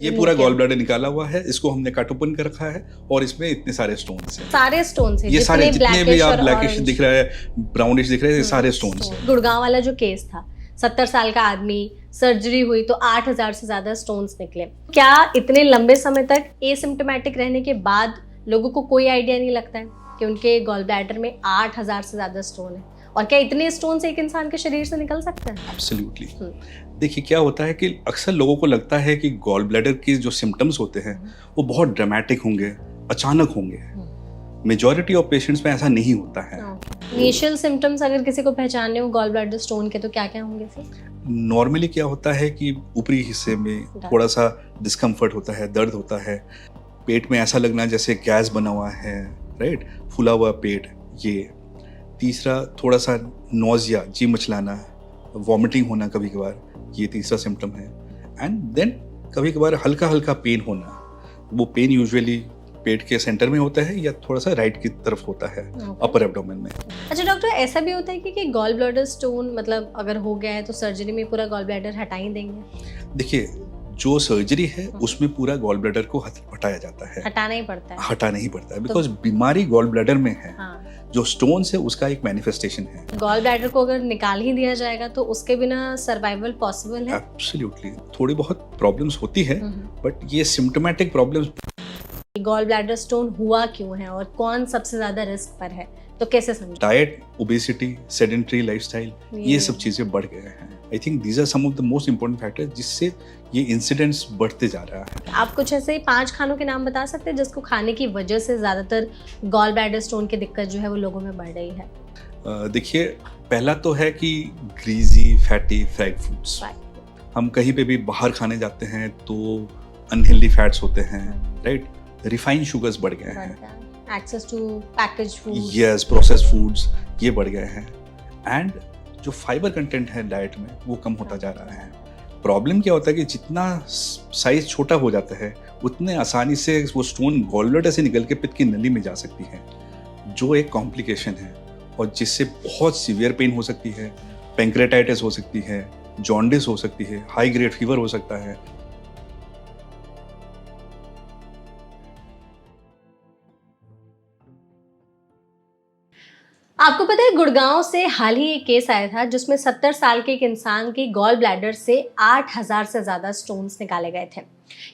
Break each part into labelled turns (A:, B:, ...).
A: ये पूरा gall bladder निकाला हुआ है, इसको हमने कट ओपन कर रखा है और इसमें इतने सारे स्टोन्स हैं।
B: सारे स्टोन्स हैं,
A: ये सारे जितने भी आप ब्लैकिश
B: orange,
A: दिख रहा है, ब्राउनिश दिख रहे हैं, ये सारे स्टोन्स हैं।
B: गुड़गांव वाला जो केस था, 70 साल का आदमी, सर्जरी हुई तो 8000 से ज्यादा स्टोन्स निकले। क्या इतने लंबे समय तक एसिम्प्टोमेटिक रहने के बाद लोगों को कोई आइडिया नहीं लगता है कि उनके गॉल ब्लैडर में 8000 से ज्यादा स्टोन है? और क्या इतने स्टोन से एक इंसान के शरीर से निकल सकते हैं?
A: एब्सोल्युटली। देखिए क्या होता है कि अक्सर लोगों को लगता है कि गॉल ब्लैडर के जो सिम्टम्स होते हैं वो बहुत ड्रामेटिक होंगे, अचानक होंगे। मेजॉरिटी ऑफ पेशेंट्स में ऐसा नहीं होता है।
B: इनिशियल सिम्टम्स अगर किसी को पहचानने हो गॉल ब्लैडर स्टोन के, तो क्या क्या होंगे फिर?
A: नॉर्मली क्या होता है कि ऊपरी हिस्से में थोड़ा सा डिस्कम्फर्ट होता है, दर्द होता है, पेट में ऐसा लगना जैसे गैस बना हुआ है, राइट, फूला हुआ पेट। ये तीसरा थोड़ा सा नोजिया, जी मचलाना, वॉमिटिंग होना कभी कभार, ये तीसरा सिम्टम है। एंड देन कभी कभार हल्का हल्का पेन होना। वो पेन यूजुअली पेट के सेंटर में होता है या थोड़ा सा राइट की तरफ होता है, अपर एब्डोमेन में।
B: अच्छा डॉक्टर, ऐसा भी होता है कि गॉल ब्लैडर स्टोन मतलब अगर हो गया है तो सर्जरी में पूरा गॉल ब्लैडर हटा ही देंगे?
A: देखिए, जो सर्जरी है उसमें पूरा गॉल ब्लैडर को हटाया जाता है,
B: हटाना ही पड़ता है।
A: हटाना ही पड़ता है बिकॉज बीमारी गॉल ब्लैडर में है।
B: हाँ।
A: जो स्टोन्स है उसका एक मैनिफेस्टेशन है।
B: गॉल ब्लैडर को अगर निकाल ही दिया जाएगा तो उसके बिना सर्वाइवल पॉसिबल है?
A: एब्सोल्युटली। थोड़ी बहुत प्रॉब्लम्स होती है बट ये symptomatic problems.
B: Gall bladder stone हुआ क्यों है और कौन सबसे ज्यादा रिस्क पर है, तो कैसे समझे?
A: डाइट, ओबेसिटी, सेडेंटरी लाइफस्टाइल, ये सब चीजें बढ़ गए हैं। I think these are some of the most important factors जिससे ये इंसिडेंट्स बढ़ते जा रहा है।
B: आप कुछ ऐसे 5 खानों के नाम बता सकते हैं जिसको खाने की वजह से ज्यादातर गॉल ब्लैडर स्टोन की दिक्कत जो है वो लोगों में बढ़ रही है?
A: देखिए, पहला तो है कि ग्रीजी, फैटी, फ्राइड फूड्स। हम कहीं पे भी बाहर खाने जाते हैं तो अनहेल्दी फैट्स होते हैं, राइट। रिफाइंड शुगर्स बढ़ गए हैं,
B: access to packaged foods,
A: yes, processed foods, ये बढ़ गए हैं। एंड जो फाइबर कंटेंट है डाइट में वो कम होता जा रहा है। प्रॉब्लम क्या होता है कि जितना साइज छोटा हो जाता है उतने आसानी से वो स्टोन गॉल ब्लैडर से निकल के पित्त की नली में जा सकती है, जो एक कॉम्प्लिकेशन है और जिससे बहुत सीवियर पेन हो सकती है, पैंक्रेटाइटिस हो सकती है, जॉन्डिस हो सकती है, हाई ग्रेड फीवर हो सकता है।
B: आपको पता है गुड़गांव से हाल ही एक केस आया था जिसमें 70 साल के एक इंसान की गॉल ब्लैडर से 8000 से ज्यादा स्टोन्स निकाले गए थे।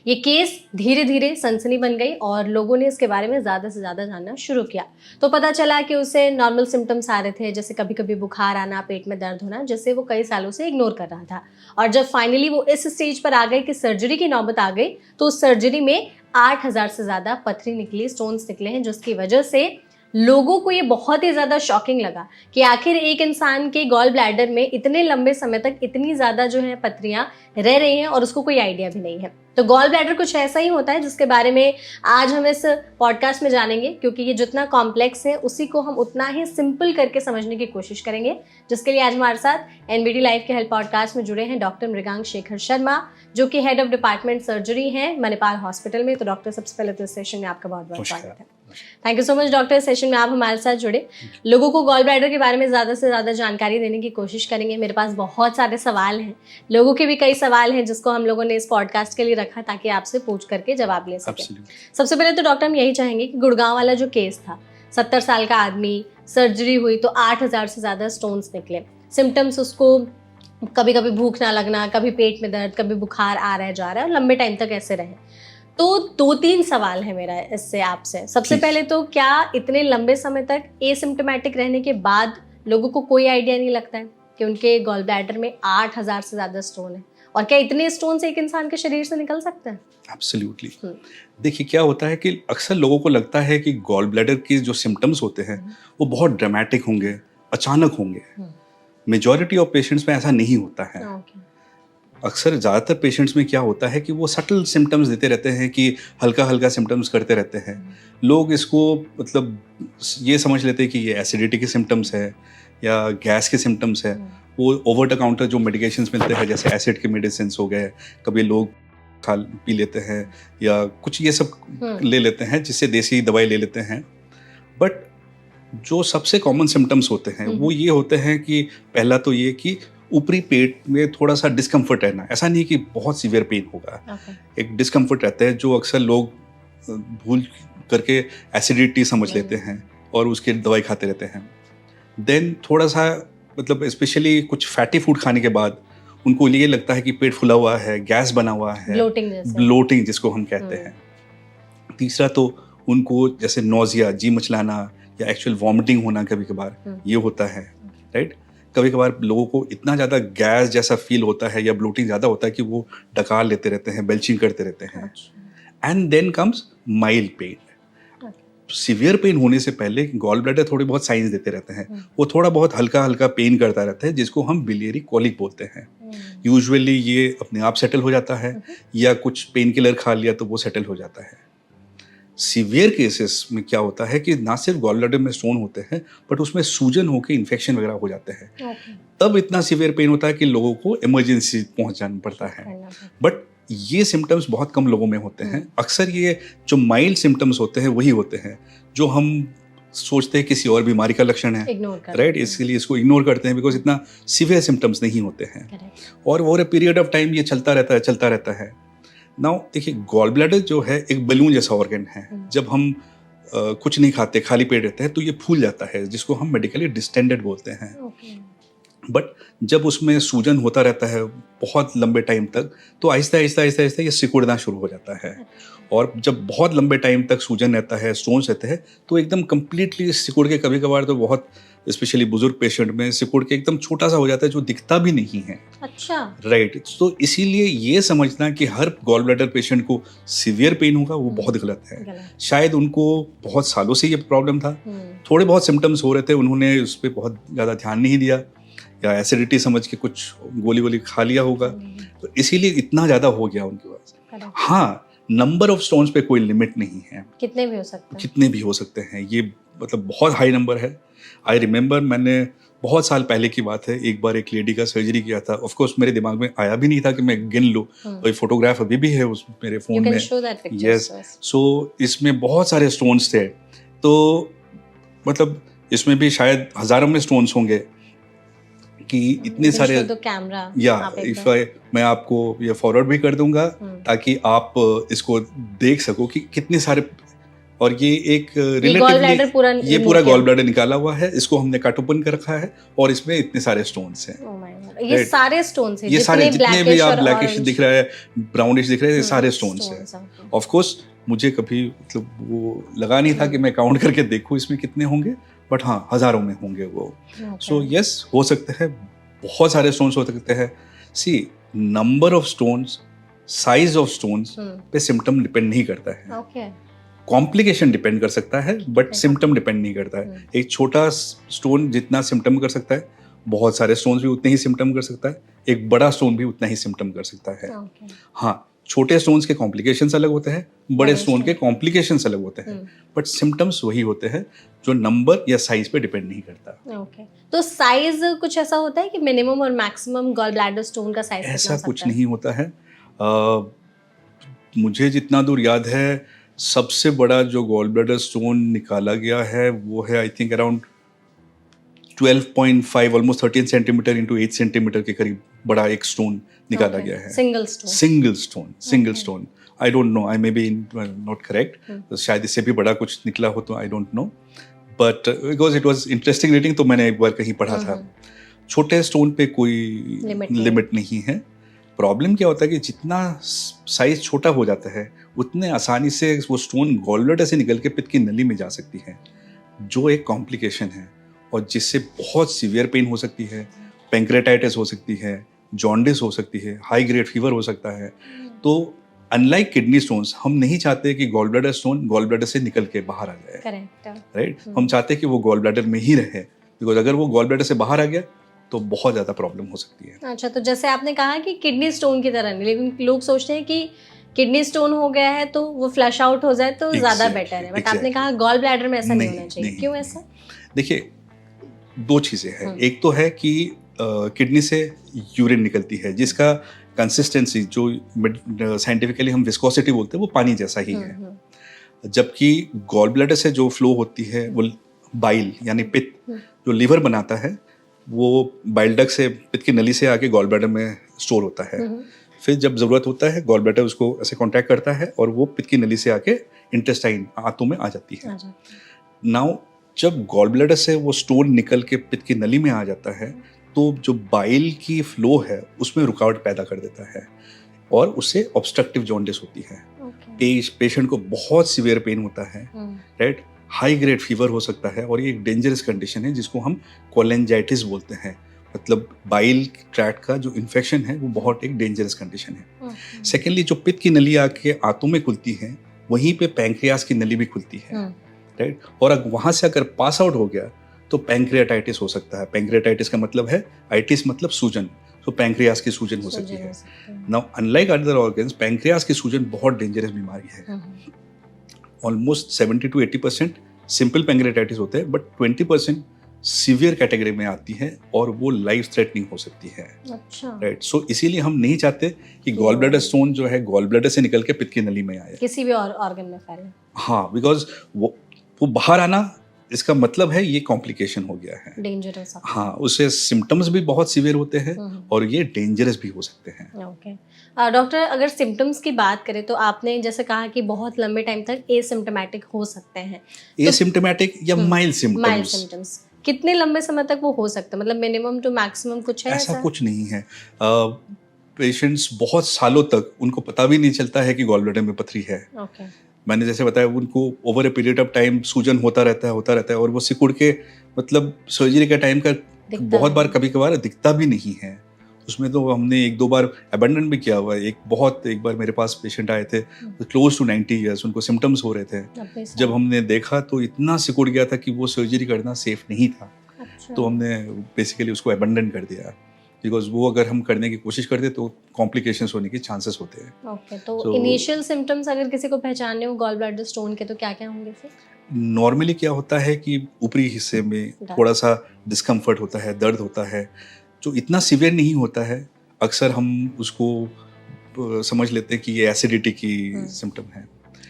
B: ये केस धीरे धीरे सनसनी बन गई और लोगों ने इसके बारे में ज्यादा से ज्यादा जानना शुरू किया। तो पता चला कि उसे नॉर्मल सिम्टम्स आ रहे थे, जैसे कभी कभी बुखार आना, पेट में दर्द होना, जिससे वो कई सालों से इग्नोर कर रहा था। और जब फाइनली वो इस स्टेज पर आ गए कि सर्जरी की नौबत आ गई, तो उस सर्जरी में 8000 से ज्यादा पथरी निकली, स्टोन्स निकले हैं, जिसकी वजह से लोगों को ये बहुत ही ज्यादा शॉकिंग लगा कि आखिर एक इंसान के गॉल ब्लैडर में इतने लंबे समय तक इतनी ज्यादा जो है पथरियां रह रही हैं और उसको कोई आइडिया भी नहीं है। तो गॉल ब्लैडर कुछ ऐसा ही होता है जिसके बारे में आज हम इस पॉडकास्ट में जानेंगे, क्योंकि ये जितना कॉम्प्लेक्स है उसी को हम उतना ही सिंपल करके समझने की कोशिश करेंगे। जिसके लिए आज हमारे साथ एनबीडी लाइव के हेल्थ पॉडकास्ट में जुड़े हैं डॉक्टर मृगांक शेखर शर्मा, जो कि हेड ऑफ डिपार्टमेंट सर्जरी हैं मणिपाल हॉस्पिटल में। तो डॉक्टर, सबसे पहले तो इस सेशन में आपका बहुत बहुत स्वागत है। Thank you so much doctor, session में आप हमारे साथ जुड़े। लोगों को गॉल ब्लैडर के बारे में ज़्यादा से ज़्यादा जानकारी देने की कोशिश करेंगे। मेरे पास बहुत सारे सवाल हैं, लोगों के भी कई सवाल हैं जिसको हम लोगों ने इस पॉडकास्ट के लिए रखा ताकि आपसे पूछ करके जवाब ले सकें। सबसे पहले तो डॉक्टर, हम यही चाहेंगे कि गुड़गांव वाला जो केस था, 70 साल का आदमी, सर्जरी हुई तो 8000 से ज़्यादा स्टोन्स निकले, सिम्टम्स उसको कभी कभी भूख ना लगना, कभी पेट में दर्द, कभी बुखार आ रहा है जा रहा है और लंबे टाइम तक ऐसे रहे। तो 2-3 सवाल है मेरा इससे आपसे। सबसे पहले तो क्या इतने लंबे समय तक एसिम्प्टोमेटिक रहने के बाद लोगों को कोई आइडिया नहीं लगता है कि उनके गॉल ब्लैडर में 8000 से ज्यादा स्टोन है? और क्या इतने स्टोन से एक इंसान के शरीर से निकल सकते हैं?
A: एब्सोल्युटली। देखिए क्या होता है कि अक्सर लोगों को लगता है कि गॉल ब्लैडर के जो सिम्टम्स होते हैं वो बहुत ड्रामेटिक होंगे, अचानक होंगे। मेजॉरिटी ऑफ पेशेंट्स में ऐसा नहीं होता है। अक्सर ज़्यादातर पेशेंट्स में क्या होता है कि वो सटल सिम्टम्स देते रहते हैं, कि हल्का हल्का सिम्टम्स करते रहते हैं। लोग इसको मतलब ये समझ लेते हैं कि ये एसिडिटी के सिम्टम्स है या गैस के सिम्टम्स है। वो ओवर द काउंटर जो मेडिकेशंस मिलते हैं, जैसे एसिड के मेडिसिन हो गए, कभी लोग खा पी लेते हैं या कुछ ये सब ले लेते हैं, जिससे देसी दवाई ले लेते हैं। बट जो सबसे कॉमन सिम्टम्स होते हैं वो ये होते हैं कि पहला तो ये कि ऊपरी पेट में थोड़ा सा डिस्कम्फर्ट रहना, ऐसा नहीं कि बहुत सीवियर पेन होगा, एक डिस्कम्फर्ट रहता है जो अक्सर लोग भूल करके एसिडिटी समझ लेते हैं और उसकी दवाई खाते रहते हैं। देन थोड़ा सा मतलब स्पेशली कुछ फैटी फूड खाने के बाद उनको ये लगता है कि पेट फुला हुआ है, गैस बना हुआ है, ब्लोटिंग जिसको हम कहते हैं। तीसरा तो उनको जैसे नोजिया, जी मचलाना या एक्चुअल वॉमिटिंग होना कभी कभार ये होता है, राइट। कभी कभार लोगों को इतना ज़्यादा गैस जैसा फील होता है या ब्लोटिंग ज़्यादा होता है कि वो डकार लेते रहते हैं, बेल्चिंग करते रहते हैं। And then comes mild pain. Severe pain होने से पहले गॉल ब्लैडर थोड़े बहुत साइंस देते रहते हैं, वो थोड़ा बहुत हल्का हल्का पेन करता रहता है जिसको हम बिलियरी कॉलिक बोलते हैं। यूजुअली ये अपने आप सेटल हो जाता है या कुछ पेन किलर खा लिया तो वो सेटल हो जाता है। सीवियर केसेस में क्या होता है कि ना सिर्फ गॉल ब्लैडर में स्टोन होते हैं बट उसमें सूजन होकर इन्फेक्शन वगैरह हो जाते हैं। तब इतना सीवियर पेन होता है कि लोगों को इमरजेंसी पहुंच जाना पड़ता है। बट ये सिम्टम्स बहुत कम लोगों में होते हैं। अक्सर ये जो माइल्ड सिम्टम्स होते हैं वही होते हैं जो हम सोचते हैं किसी और बीमारी का लक्षण है, राइट। इसलिए इसको इग्नोर करते हैं बिकॉज इतना सीवियर सिम्टम्स नहीं होते हैं और over a period of time ये चलता रहता है। नाउ देखिए, गॉल ब्लैडर जो है एक बलून जैसा ऑर्गन है। जब हम कुछ नहीं खाते, खाली पेट रहते हैं तो ये फूल जाता है जिसको हम मेडिकली डिस्टेंडेड बोलते हैं। बट जब उसमें सूजन होता रहता है बहुत लंबे टाइम तक तो आहिस्ता आहिस्ता ये सिकुड़ना शुरू हो जाता है। और जब बहुत लंबे टाइम तक सूजन रहता है, स्टोन्स रहते हैं तो एकदम कंप्लीटली सिकुड़ के, कभी कभार तो बहुत स्पेशली बुजुर्ग पेशेंट में सिकुड़ के एकदम छोटा सा हो जाता है जो दिखता भी नहीं है।
B: अच्छा,
A: राइट। तो इसीलिए ये समझना कि हर गॉल ब्लैडर पेशेंट को सीवियर पेन होगा वो बहुत गलत है। शायद उनको बहुत सालों से ये प्रॉब्लम था, थोड़े बहुत सिम्टम्स हो रहे थे, उन्होंने उस पर बहुत ज़्यादा ध्यान नहीं दिया या एसिडिटी समझ के कुछ गोली खा लिया होगा, तो इसीलिए इतना ज़्यादा हो गया उनके पास। हाँ, नंबर ऑफ स्टोन्स पे कोई लिमिट नहीं है, कितने भी हो सकते हैं। ये मतलब बहुत हाई नंबर है। आई रिमेंबर, मैंने बहुत साल पहले की बात है, एक बार एक लेडी का सर्जरी किया था। ऑफ कोर्स मेरे दिमाग में आया भी नहीं था कि मैं गिन लूँ, और फोटोग्राफ अभी भी है उस मेरे फोन में। यस, सो इसमें बहुत सारे स्टोन्स थे, तो मतलब इसमें भी शायद हजारों में स्टोन्स होंगे कि इतने सारे। या मैं आपको ये फॉरवर्ड भी कर दूंगा ताकि आप इसको देख सको कि कितने सारे। और ये एक रिलेटिवली ये पूरा गॉल ब्लैडर निकाला हुआ है, इसको हमने कट ओपन कर रखा है और इसमें इतने सारे स्टोन्स हैं।
B: ये सारे स्टोन्स हैं,
A: ये सारे जितने भी आप ब्लैकिश दिख रहा है, ब्राउनिश दिख रहे हैं, ये सारे स्टोन्स हैं। ऑफ कोर्स मुझे कभी मतलब वो लगा नहीं था कि मैं काउंट करके देखूं इसमें कितने होंगे, बट हाँ हजारों में होंगे वो। सो यस, हो सकते हैं बहुत सारे स्टोन्स हो सकते हैं। See, number of stones, size of stones पे सिम्टम डिपेंड नहीं करता है। कॉम्प्लिकेशन डिपेंड कर सकता है बट सिम्टम डिपेंड नहीं करता है। एक छोटा स्टोन जितना सिम्टम कर सकता है, बहुत सारे स्टोन्स भी उतने ही सिम्टम कर सकता है, एक बड़ा स्टोन भी उतना ही सिम्टम कर सकता है। हाँ, छोटे स्टोन्स के कॉम्प्लिकेशंस अलग होते हैं, बड़े स्टोन के कॉम्प्लिकेशंस अलग होते हैं, बट सिम्टम्स वही होते हैं जो नंबर या साइज पे डिपेंड नहीं करता।
B: तो साइज कुछ ऐसा होता है कि मिनिमम और मैक्सिमम गॉल ब्लैडर स्टोन का साइज
A: ऐसा कुछ नहीं होता है। मुझे जितना दूर याद है, सबसे बड़ा जो गॉल ब्लैडर स्टोन निकाला गया है वो है I think around 12.5 almost 13 centimetre into 8 centimetre के करीब बड़ा एक स्टोन निकाला गया है। Single stone. I don't know, I may be not correct, शायद इससे भी बड़ा कुछ निकला हो तो I don't know, but because it was interesting reading तो मैंने एक बार कहीं पढ़ा था। छोटे स्टोन पे कोई लिमिट नहीं है। प्रॉब्लम क्या होता है कि जितना साइज छोटा हो जाता है उतने आसानी से वो स्टोन गॉल ब्लैडर से निकल के पित्त की नली में जा सकती है, जो एक कॉम्प्लिकेशन है और जिससे बहुत सीवियर पेन हो सकती है, पैंक्रेटाइटिस हो सकती है, जॉन्डिस हो सकती है, हाई ग्रेड फीवर हो सकता है। तो अनलाइक किडनी स्टोन्स, हम नहीं चाहते कि gall bladder stone gall bladder से निकल के बाहर आ जाए, राइट। हम चाहते हैं कि वो गॉल ब्लैडर में ही रहे, बिकॉज अगर वो गॉल ब्लैडर से बाहर आ गया तो बहुत ज़्यादा प्रॉब्लम हो सकती है।
B: अच्छा, तो जैसे आपने कहा कि किडनी स्टोन की तरह नहीं, लेकिन लोग सोचते हैं कि किडनी स्टोन हो गया है तो वो फ्लश आउट हो जाए तो ज़्यादा बेटर है, बट आपने कहा गॉल ब्लैडर में ऐसा नहीं होना चाहिए। क्यों ऐसा?
A: देखिए, दो चीज़ें हैं। एक तो है कि किडनी से यूरिन निकलती है जिसका कंसिस्टेंसी जो साइंटिफिकली हम विस्कोसिटी बोलते हैं वो पानी जैसा ही है, जबकि गॉल ब्लैडर से जो फ्लो होती है वो बाइल यानी पित्त जो लीवर बनाता है वो बाइल डक्ट से, पित्त की नली से आके गॉल ब्लैडर में स्टोर होता है। फिर जब ज़रूरत होता है गॉल ब्लैडर उसको ऐसे कॉन्ट्रैक्ट करता है और वो पित्त की नली से आके इंटेस्टाइन, आंतों में आ जाती है। नाउ जब गॉल ब्लैडर से वो स्टोन निकल के पित्त की नली में आ जाता है तो जो बाइल की फ्लो है उसमें रुकावट पैदा कर देता है और उससे ऑब्स्ट्रक्टिव जॉन्डिस होती है। पेशेंट को बहुत सीवियर पेन होता है, राइट, हाई ग्रेड फीवर हो सकता है और ये एक डेंजरस कंडीशन है जिसको हम कोलेंजाइटिस बोलते हैं। मतलब बाइल ट्रैक्ट का जो इन्फेक्शन है वो बहुत एक डेंजरस कंडीशन है। सेकेंडली जो पित्त की नली आके आंतों में खुलती है वहीं पे पैंक्रियास की नली भी खुलती है, राइट, और अगर वहां से अगर पास आउट हो गया तो पैंक्रियाटाइटिस हो सकता है। पैंक्रियाटाइटिस का मतलब है, आइटिस मतलब सूजन, तो पैंक्रियास की सूजन हो सकती है। Now unlike other organs, pancreas की सूजन बहुत डेंजरस बीमारी है। ऑलमोस्ट 70 to 80% सिंपल पैंक्रियाटाइटिस होते हैं, बट 20% सीवियर कैटेगरी में आती है और वो लाइफ थ्रेटनिंग हो सकती है।
B: अच्छा,
A: राइट, सो इसीलिए हम नहीं चाहते कि गॉल ब्लैडर स्टोन जो है गॉल ब्लैडर से निकल के पित्त की नली में आए,
B: किसी भी और ऑर्गन में फैले।
A: हाँ, बिकॉज वो बाहर आना, इसका मतलब है ये कॉम्प्लिकेशन हो गया है,
B: डेंजरस।
A: हाँ, उससे सिम्टम्स भी बहुत सीवियर होते हैं और ये डेंजरस भी हो सकते हैं।
B: ओके डॉक्टर, अगर सिम्टम्स की बात करें तो आपने जैसे कहा कि बहुत लंबे टाइम तक एसिम्प्टोमेटिक हो सकते हैं,
A: एसिम्प्टोमेटिक या माइल्ड सिम्टम्स,
B: कितने लंबे समय तक वो हो सकता है? मतलब मिनिमम टू मैक्सिमम कुछ है
A: ऐसा कुछ नहीं है। पेशेंट्स बहुत सालों तक उनको पता भी नहीं चलता है कि गॉल ब्लैडर में पथरी है। मैंने जैसे बताया, उनको over a period of time सूजन होता रहता है और वो सिकुड़ के, मतलब सर्जरी का टाइम का बहुत बार कभी कभार दिखता भी नहीं है। उसमें तो हमने 1-2 बार अबेंडन भी किया हुआ है। एक बार मेरे पास पेशेंट आए थे क्लोज टू 90 ईयर्स, उनको सिम्टम्स हो रहे थे। जब हमने देखा तो इतना सिकुड़ गया था कि वो सर्जरी करना सेफ नहीं था। तो हमने बेसिकली उसको अबेंडन कर दिया, बिकॉज वो अगर हम करने की कोशिश करते तो कॉम्प्लिकेशंस होने के चांसेस होते हैं।
B: ओके, तो इनिशियल सिम्टम्स अगर किसी को पहचानने हो गॉल ब्लैडर स्टोन के तो क्या क्या होंगे फिर?
A: नॉर्मली क्या होता है कि ऊपरी हिस्से में थोड़ा सा डिस्कम्फर्ट होता है, दर्द होता है, जो इतना सीवियर नहीं होता है। अक्सर हम उसको समझ लेते हैं कि ये एसिडिटी की सिम्टम है।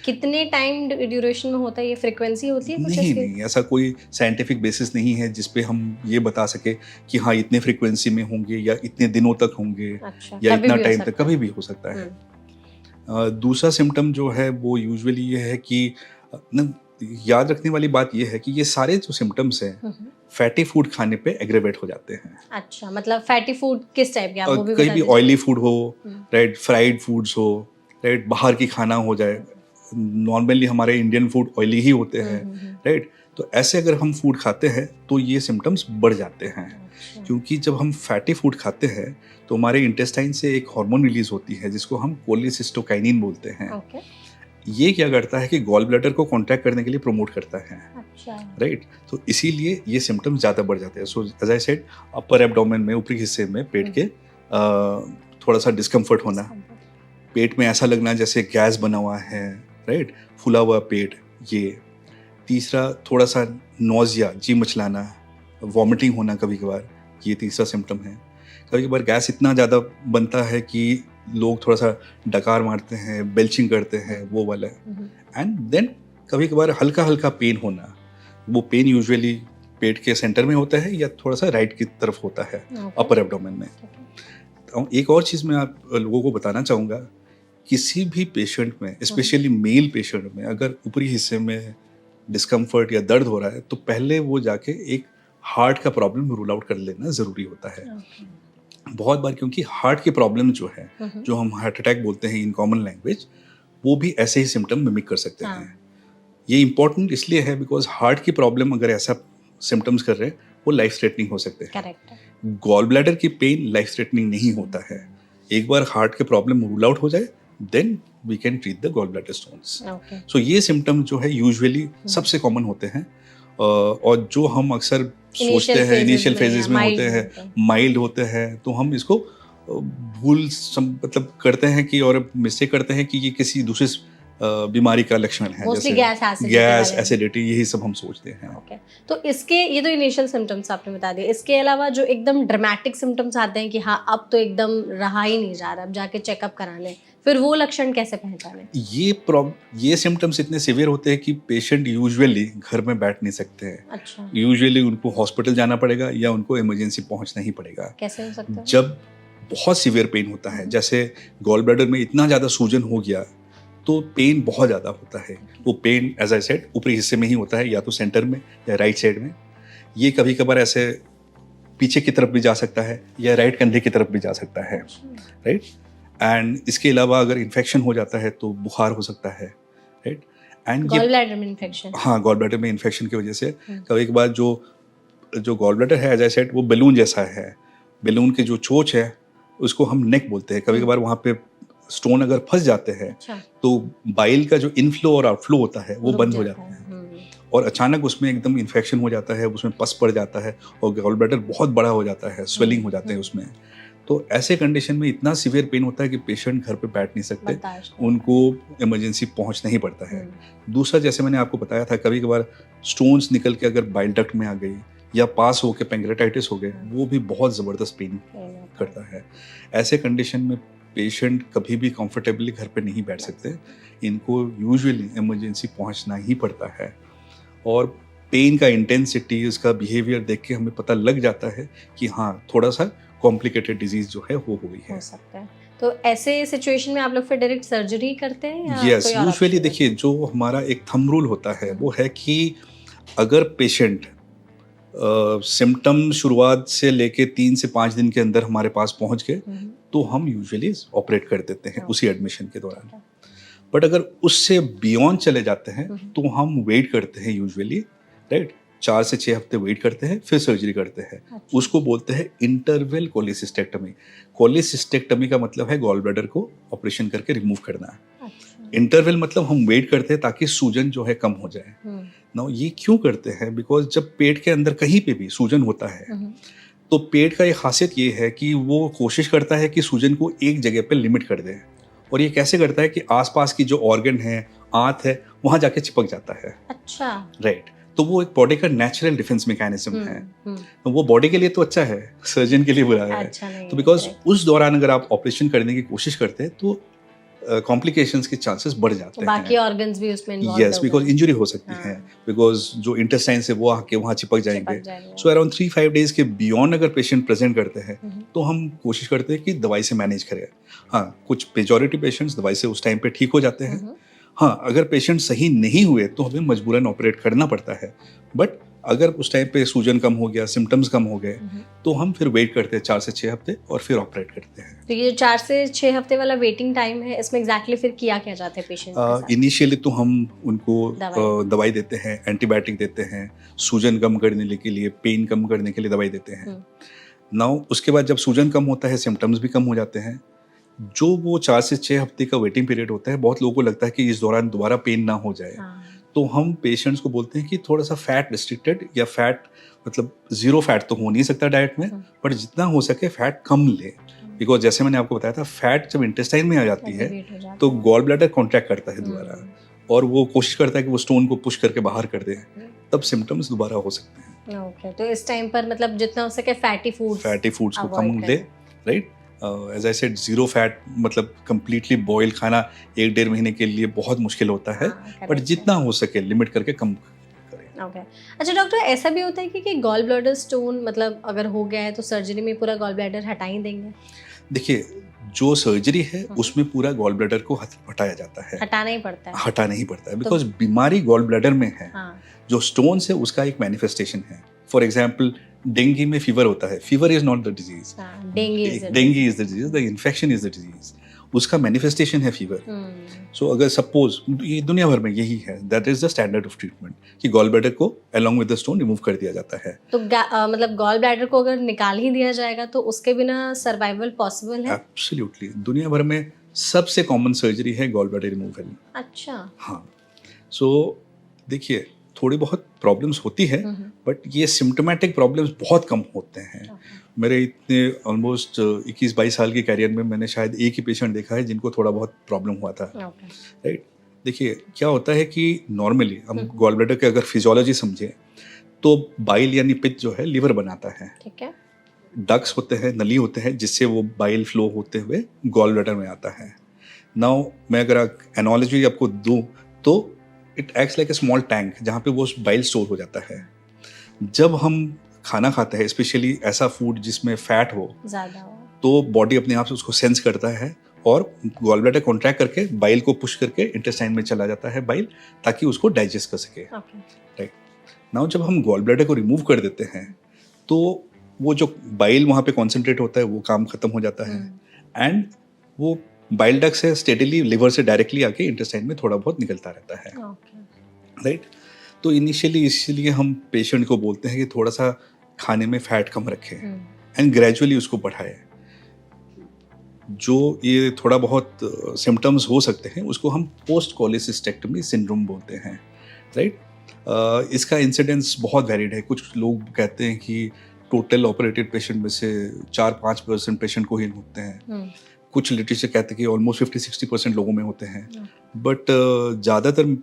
B: कितने टाइम ड्यूरेशन में होता है? ये फ्रीक्वेंसी होती है कुछ?
A: नहीं, ऐसा कोई साइंटिफिक बेसिस नहीं है जिसपे हम ये बता सके कि हाँ इतने फ्रीक्वेंसी में होंगे या इतने दिनों तक होंगे। अच्छा, या इतना टाइम तक, कभी भी हो सकता है। दूसरा सिम्टम जो है वो यूजुअली ये है कि याद रखने वाली बात ये है कि ये सारे जो सिम्टम्स हैं फैटी फूड खाने पे एग्रेवेट हो जाते हैं। अच्छा, मतलब फैटी फूड किस टाइप के? आप वो भी बता दीजिए। कहीं भी ऑयली फूड हो, राइट, फ्राइड फूड्स हो, राइट, बाहर की खाना हो जाए। नॉर्मली हमारे इंडियन फूड ऑयली ही होते हैं, राइट, तो ऐसे अगर हम फूड खाते हैं तो ये सिम्टम्स बढ़ जाते हैं। क्योंकि जब हम फैटी फूड खाते हैं तो हमारे इंटेस्टाइन से एक हार्मोन रिलीज होती है जिसको हम कोलिसिस्टोकाइनिन बोलते हैं। ये क्या करता है कि गॉल ब्लैडर को कॉन्ट्रैक्ट करने के लिए प्रमोट करता है, राइट, तो इसीलिए ये सिम्टम्स ज़्यादा बढ़ जाते हैं। So as I said, upper abdomen में, ऊपरी हिस्से में पेट के थोड़ा सा डिस्कम्फर्ट होना, पेट में ऐसा लगना जैसे गैस बना हुआ है, राइट, फूला हुआ पेट। ये तीसरा, थोड़ा सा नोजिया, जी मचलाना, वॉमिटिंग होना कभी कभार, ये तीसरा सिम्टम है। कभी कभार गैस इतना ज़्यादा बनता है कि लोग थोड़ा सा डकार मारते हैं, बेल्चिंग करते हैं, वो वाला। एंड देन कभी कभार हल्का हल्का पेन होना। वो पेन यूजुअली पेट के सेंटर में होता है या थोड़ा सा राइट की तरफ होता है, अपर एब्डोमेन में। तो एक और चीज़ मैं आप लोगों को बताना चाहूँगा, किसी भी पेशेंट में, स्पेशली मेल पेशेंट में, अगर ऊपरी हिस्से में डिस्कम्फर्ट या दर्द हो रहा है तो पहले वो जाके एक हार्ट का प्रॉब्लम रूल आउट कर लेना ज़रूरी होता है। बहुत बार, क्योंकि हार्ट की प्रॉब्लम जो है, जो हम हार्ट अटैक बोलते हैं इन कॉमन लैंग्वेज, वो भी ऐसे ही सिम्टम मिमिक कर सकते हैं। ये इंपॉर्टेंट इसलिए है बिकॉज हार्ट की प्रॉब्लम अगर ऐसा सिम्टम्स कर रहे हैं वो लाइफ थ्रेटनिंग हो सकते हैं। गॉल ब्लैडर की पेन लाइफ थ्रेटनिंग नहीं होता है। एक बार हार्ट के प्रॉब्लम रूल आउट हो जाए then we can treat the gall bladder stones. So ये सिम्टम जो है यूजुअली सबसे कॉमन होते हैं और जो हम अक्सर सोचते हैं इनिशियल फेजेस में होते हैं, माइल्ड होते हैं, तो हम इसको मतलब करते हैं कि, और मिस्टेक करते हैं कि ये किसी दूसरे बीमारी का लक्षण है, जैसे गैस, एसिडिटी, यही सब हम सोचते हैं।
B: ओके, तो इसके, ये तो इनिशियल सिम्टम्स आपने बता दिए। इसके अलावा जो एकदम ड्रामेटिक सिम्टम्स आते हैं कि हाँ अब तो एकदम रहा ही नहीं जा रहा, अब जाके चेकअप कराने, फिर वो लक्षण कैसे पहचाने?
A: ये सिम्टम्स इतने सिवियर होते हैं कि पेशेंट यूजुअली घर में बैठ नहीं सकते हैं।
B: अच्छा,
A: यूजुअली उनको हॉस्पिटल जाना पड़ेगा या उनको इमरजेंसी पहुंचना ही पड़ेगा।
B: कैसे हो सकता है?
A: जब बहुत सीवियर पेन होता है, जैसे गॉल ब्लैडर में इतना ज़्यादा सूजन हो गया तो पेन बहुत ज़्यादा होता है। वो पेन एज आई सेड ऊपरी हिस्से में ही होता है, या तो सेंटर में या राइट साइड में। ये कभी कभार ऐसे पीछे की तरफ भी जा सकता है या राइट कंधे की तरफ भी जा सकता है, राइट। एंड इसके अलावा अगर इन्फेक्शन हो जाता है तो बुखार हो सकता है, राइट। एंड
B: गॉल ब्लैडर में इन्फेक्शन?
A: हाँ, गॉल ब्लैडर में इन्फेक्शन की वजह से कभी कभार जो गॉल ब्लैडर है, एज आई सेड, वो बैलून जैसा है। बैलून के जो चोच है उसको हम नेक बोलते हैं। कभी कभार वहाँ पे स्टोन अगर फंस जाते हैं
B: अच्छा,
A: तो बाइल का जो इनफ्लो और आउटफ्लो होता है वो
B: रुक
A: बंद हो
B: जाता
A: जाता है
B: है।
A: और अचानक उसमें एकदम इन्फेक्शन हो जाता है, उसमें पस पड़ जाता है और गॉल ब्लैडर बहुत बड़ा हो जाता है, स्वेलिंग हो जाते हैं उसमें। तो ऐसे कंडीशन में इतना सीवियर पेन होता है कि पेशेंट घर पे बैठ नहीं सकते,
B: बर्दाश्त नहीं
A: उनको इमरजेंसी पहुंचना ही पड़ता है। दूसरा, जैसे मैंने आपको बताया था, कभी कभार स्टोन्स निकल के अगर बाइल डक्ट में आ गई या पास होके पैंक्रेटाइटिस हो गए, वो भी बहुत ज़बरदस्त पेन करता है। ऐसे कंडीशन में पेशेंट कभी भी कंफर्टेबली घर पे नहीं बैठ सकते, इनको यूजुअली इमरजेंसी पहुंचना ही पड़ता है। और पेन का इंटेंसिटी, उसका बिहेवियर देख के हमें पता लग जाता है कि हाँ, थोड़ा सा कॉम्प्लिकेटेड डिजीज जो है वो हो गई है।
B: हो सकता है। तो ऐसे सिचुएशन में आप लोग फिर डायरेक्ट सर्जरी करते हैं या
A: यस,
B: कोई और
A: यूजुअली
B: option है?
A: देखिए, जो हमारा एक थंब रूल होता है वो है कि अगर पेशेंट सिम्टम शुरुआत से लेके 3 से 5 दिन के अंदर हमारे पास पहुंच गए तो हम यूजुअली ऑपरेट कर देते हैं उसी एडमिशन के दौरान। बट अगर उससे बियॉन्ड चले जाते हैं तो हम वेट करते हैं यूजुअली, राइट। 4 से 6 हफ्ते वेट करते हैं, फिर सर्जरी करते हैं।
B: अच्छा।
A: उसको बोलते हैं इंटरवल कोलिसिस्टेक्टमी। कोलिसिस्टेक्टमी का मतलब है गॉल ब्लैडर को ऑपरेशन करके रिमूव करना।
B: अच्छा।
A: इंटरवल मतलब हम वेट करते हैं ताकि सूजन जो है कम हो जाए। नाउ ये क्यों करते हैं? बिकॉज जब पेट के अंदर कहीं पे भी सूजन होता है तो पेट का एक खासियत ये है कि वो कोशिश करता है कि सूजन को एक जगह पे लिमिट कर दे। और ये कैसे करता है कि आसपास की जो ऑर्गन है, आंत है, वहां जाके चिपक जाता है,
B: अच्छा।
A: राइट। तो वो एक बॉडी का नेचुरल डिफेंस मैकेनिज्म है। तो वो बॉडी के लिए तो अच्छा है, सर्जन के लिए बुरा है।
B: अच्छा नहीं
A: तो बिकॉज
B: है,
A: उस दौरान अगर आप ऑपरेशन करने की कोशिश करते हैं तो कॉम्प्लिकेशंस के चांसेस बढ़ जाते हैं।
B: बाकी ऑर्गन्स भी उसमें इन्वॉल्व
A: यस, बिकॉज इंजरी हो सकती है, बिकॉज जो इंटेस्टाइन्स है वो आके वहाँ चिपक जाएंगे। सो अराउंड 3-5 डेज के बियॉन्ड अगर पेशेंट प्रेजेंट करते हैं तो हम कोशिश करते हैं कि दवाई से मैनेज करें। हाँ, कुछ मेजॉरिटी पेशेंट्स दवाई से उस टाइम पे ठीक हो जाते हैं। हाँ, अगर पेशेंट सही नहीं हुए तो हमें मजबूरन ऑपरेट करना पड़ता है। बट अगर उस टाइम पे सूजन कम हो गया, सिम्टम्स कम हो गए, तो हम फिर वेट करते हैं 4 से 6 हफ्ते और फिर ऑपरेट करते हैं।
B: तो ये 4 से 6 हफ्ते वाला वेटिंग टाइम है, इसमें एग्जैक्टली फिर किया क्या जाता है पेशेंट के साथ?
A: इनिशियली तो हम उनको
B: दवाई।
A: दवाई देते हैं, एंटीबायोटिक देते हैं, सूजन कम करने के लिए, पेन कम करने के लिए दवाई देते हैं। नाउ उसके बाद जब सूजन कम होता है, सिम्टम्स भी कम हो जाते हैं, जो वो 4 से 6 हफ्ते का वेटिंग पीरियड होता है, बहुत लोगों को लगता है कि इस दौरान दोबारा पेन ना हो जाए। तो हम पेशेंट्स को बोलते हैं कि थोड़ा सा फैट रिस्ट्रिक्टेड या फैट मतलब जीरो फैट तो हो नहीं सकता डाइट में, बट जितना हो सके फैट कम ले। बिकॉज जैसे मैंने आपको बताया था, फैट जब इंटेस्टाइन में आ जाती है तो गॉल ब्लैडर कॉन्ट्रैक्ट करता है दोबारा और वो कोशिश करता है कि वो स्टोन को पुश करके बाहर कर दे, तब सिम्टम्स दोबारा हो सकते हैं।
B: ओके, तो इस टाइम पर मतलब जितना हो सके फैटी फूड्स
A: को कम ले, right. As I said, zero fat मतलब कंप्लीटली बॉयल खाना 1-1.5 महीने के लिए बहुत मुश्किल होता है, बट जितना हो सके लिमिट करके कम करें।
B: ओके। अच्छा डॉक्टर, ऐसा भी होता है कि गॉल ब्लैडर स्टोन मतलब अगर हो गया है तो सर्जरी में पूरा गॉल ब्लैडर हटा ही देंगे?
A: देखिए, जो सर्जरी है उसमें पूरा गॉल ब्लैडर को हटाया जाता है,
B: हटाना ही पड़ता है।
A: हटाना ही पड़ता है बिकॉज बीमारी गॉल ब्लैडर में है। जो स्टोन्स है उसका एक मैनिफेस्टेशन है। फॉर एग्जाम्पल, डेंगू में फीवर होता है, fever is not the disease, dengue is the disease, the infection is the disease, उसका मैनिफेस्टेशन है फीवर। सो अगर सपोज ये दुनिया भर में यही है, that is the standard of treatment कि गॉल ब्लैडर को along with the stone remove कर दिया जाता है।
B: तो मतलब गॉल ब्लैडर को अगर निकाल ही दिया जाएगा तो उसके बिना सर्वाइवल पॉसिबल है?
A: एब्सोल्युटली, दुनिया भर में सबसे कॉमन सर्जरी है गॉल ब्लैडर रिमूवल।
B: अच्छा।
A: हाँ, सो देखिए, थोड़ी बहुत प्रॉब्लम्स होती है बट ये सिम्टोमेटिक प्रॉब्लम्स बहुत कम होते हैं। मेरे इतने ऑलमोस्ट 21-22 साल के कैरियर में मैंने शायद एक ही पेशेंट देखा है जिनको थोड़ा बहुत प्रॉब्लम हुआ था, राइट। देखिए, क्या होता है कि नॉर्मली हम गॉल ब्लैडर के अगर फिजियोलॉजी समझें तो बाइल यानी पित्त जो है लीवर बनाता है,
B: ठीक है।
A: डक्स होते हैं, नली होते हैं जिससे वो बाइल फ्लो होते हुए गॉल ब्लैडर में आता है। नाउ मैं अगर एनालॉजी आपको दूं तो it acts like a small tank जहाँ पे वो बाइल स्टोर हो जाता है। जब हम खाना खाते हैं, स्पेशली ऐसा फूड जिसमें फैट हो,
B: ज़्यादा हो।
A: तो बॉडी अपने आप से उसको सेंस करता है और गॉल ब्लैडर कॉन्ट्रैक्ट करके बाइल को पुश करके इंटेस्टाइन में चला जाता है बाइल, ताकि उसको डाइजेस्ट कर सके।
B: ओके।
A: राइट नाउ जब हम गॉल ब्लैडर को रिमूव कर देते हैं तो वो जो बाइल वहाँ पे कॉन्सेंट्रेट होता है वो काम खत्म हो जाता है एंड वो बाइल डक्ट से स्टेडली लिवर से डायरेक्टली आके इंटेस्टाइन में थोड़ा बहुत निकलता रहता है।
B: ओके।
A: राइट तो इनिशियली इसलिए हम पेशेंट को बोलते हैं कि थोड़ा सा खाने में फैट कम रखें एंड ग्रेजुअली उसको बढ़ाएं। जो ये थोड़ा बहुत सिम्टम्स हो सकते हैं उसको हम पोस्ट कोलेसिस्टेक्टमी सिंड्रोम बोलते हैं। राइट इसका इंसिडेंस बहुत वैरिड है। कुछ लोग कहते हैं कि टोटल ऑपरेटेड पेशेंट में से 4-5% पेशेंट को ही होते हैं। कुछ लिटरेचर कहते हैं कि ऑलमोस्ट 50-60% लोगों में होते हैं। बट ज़्यादातर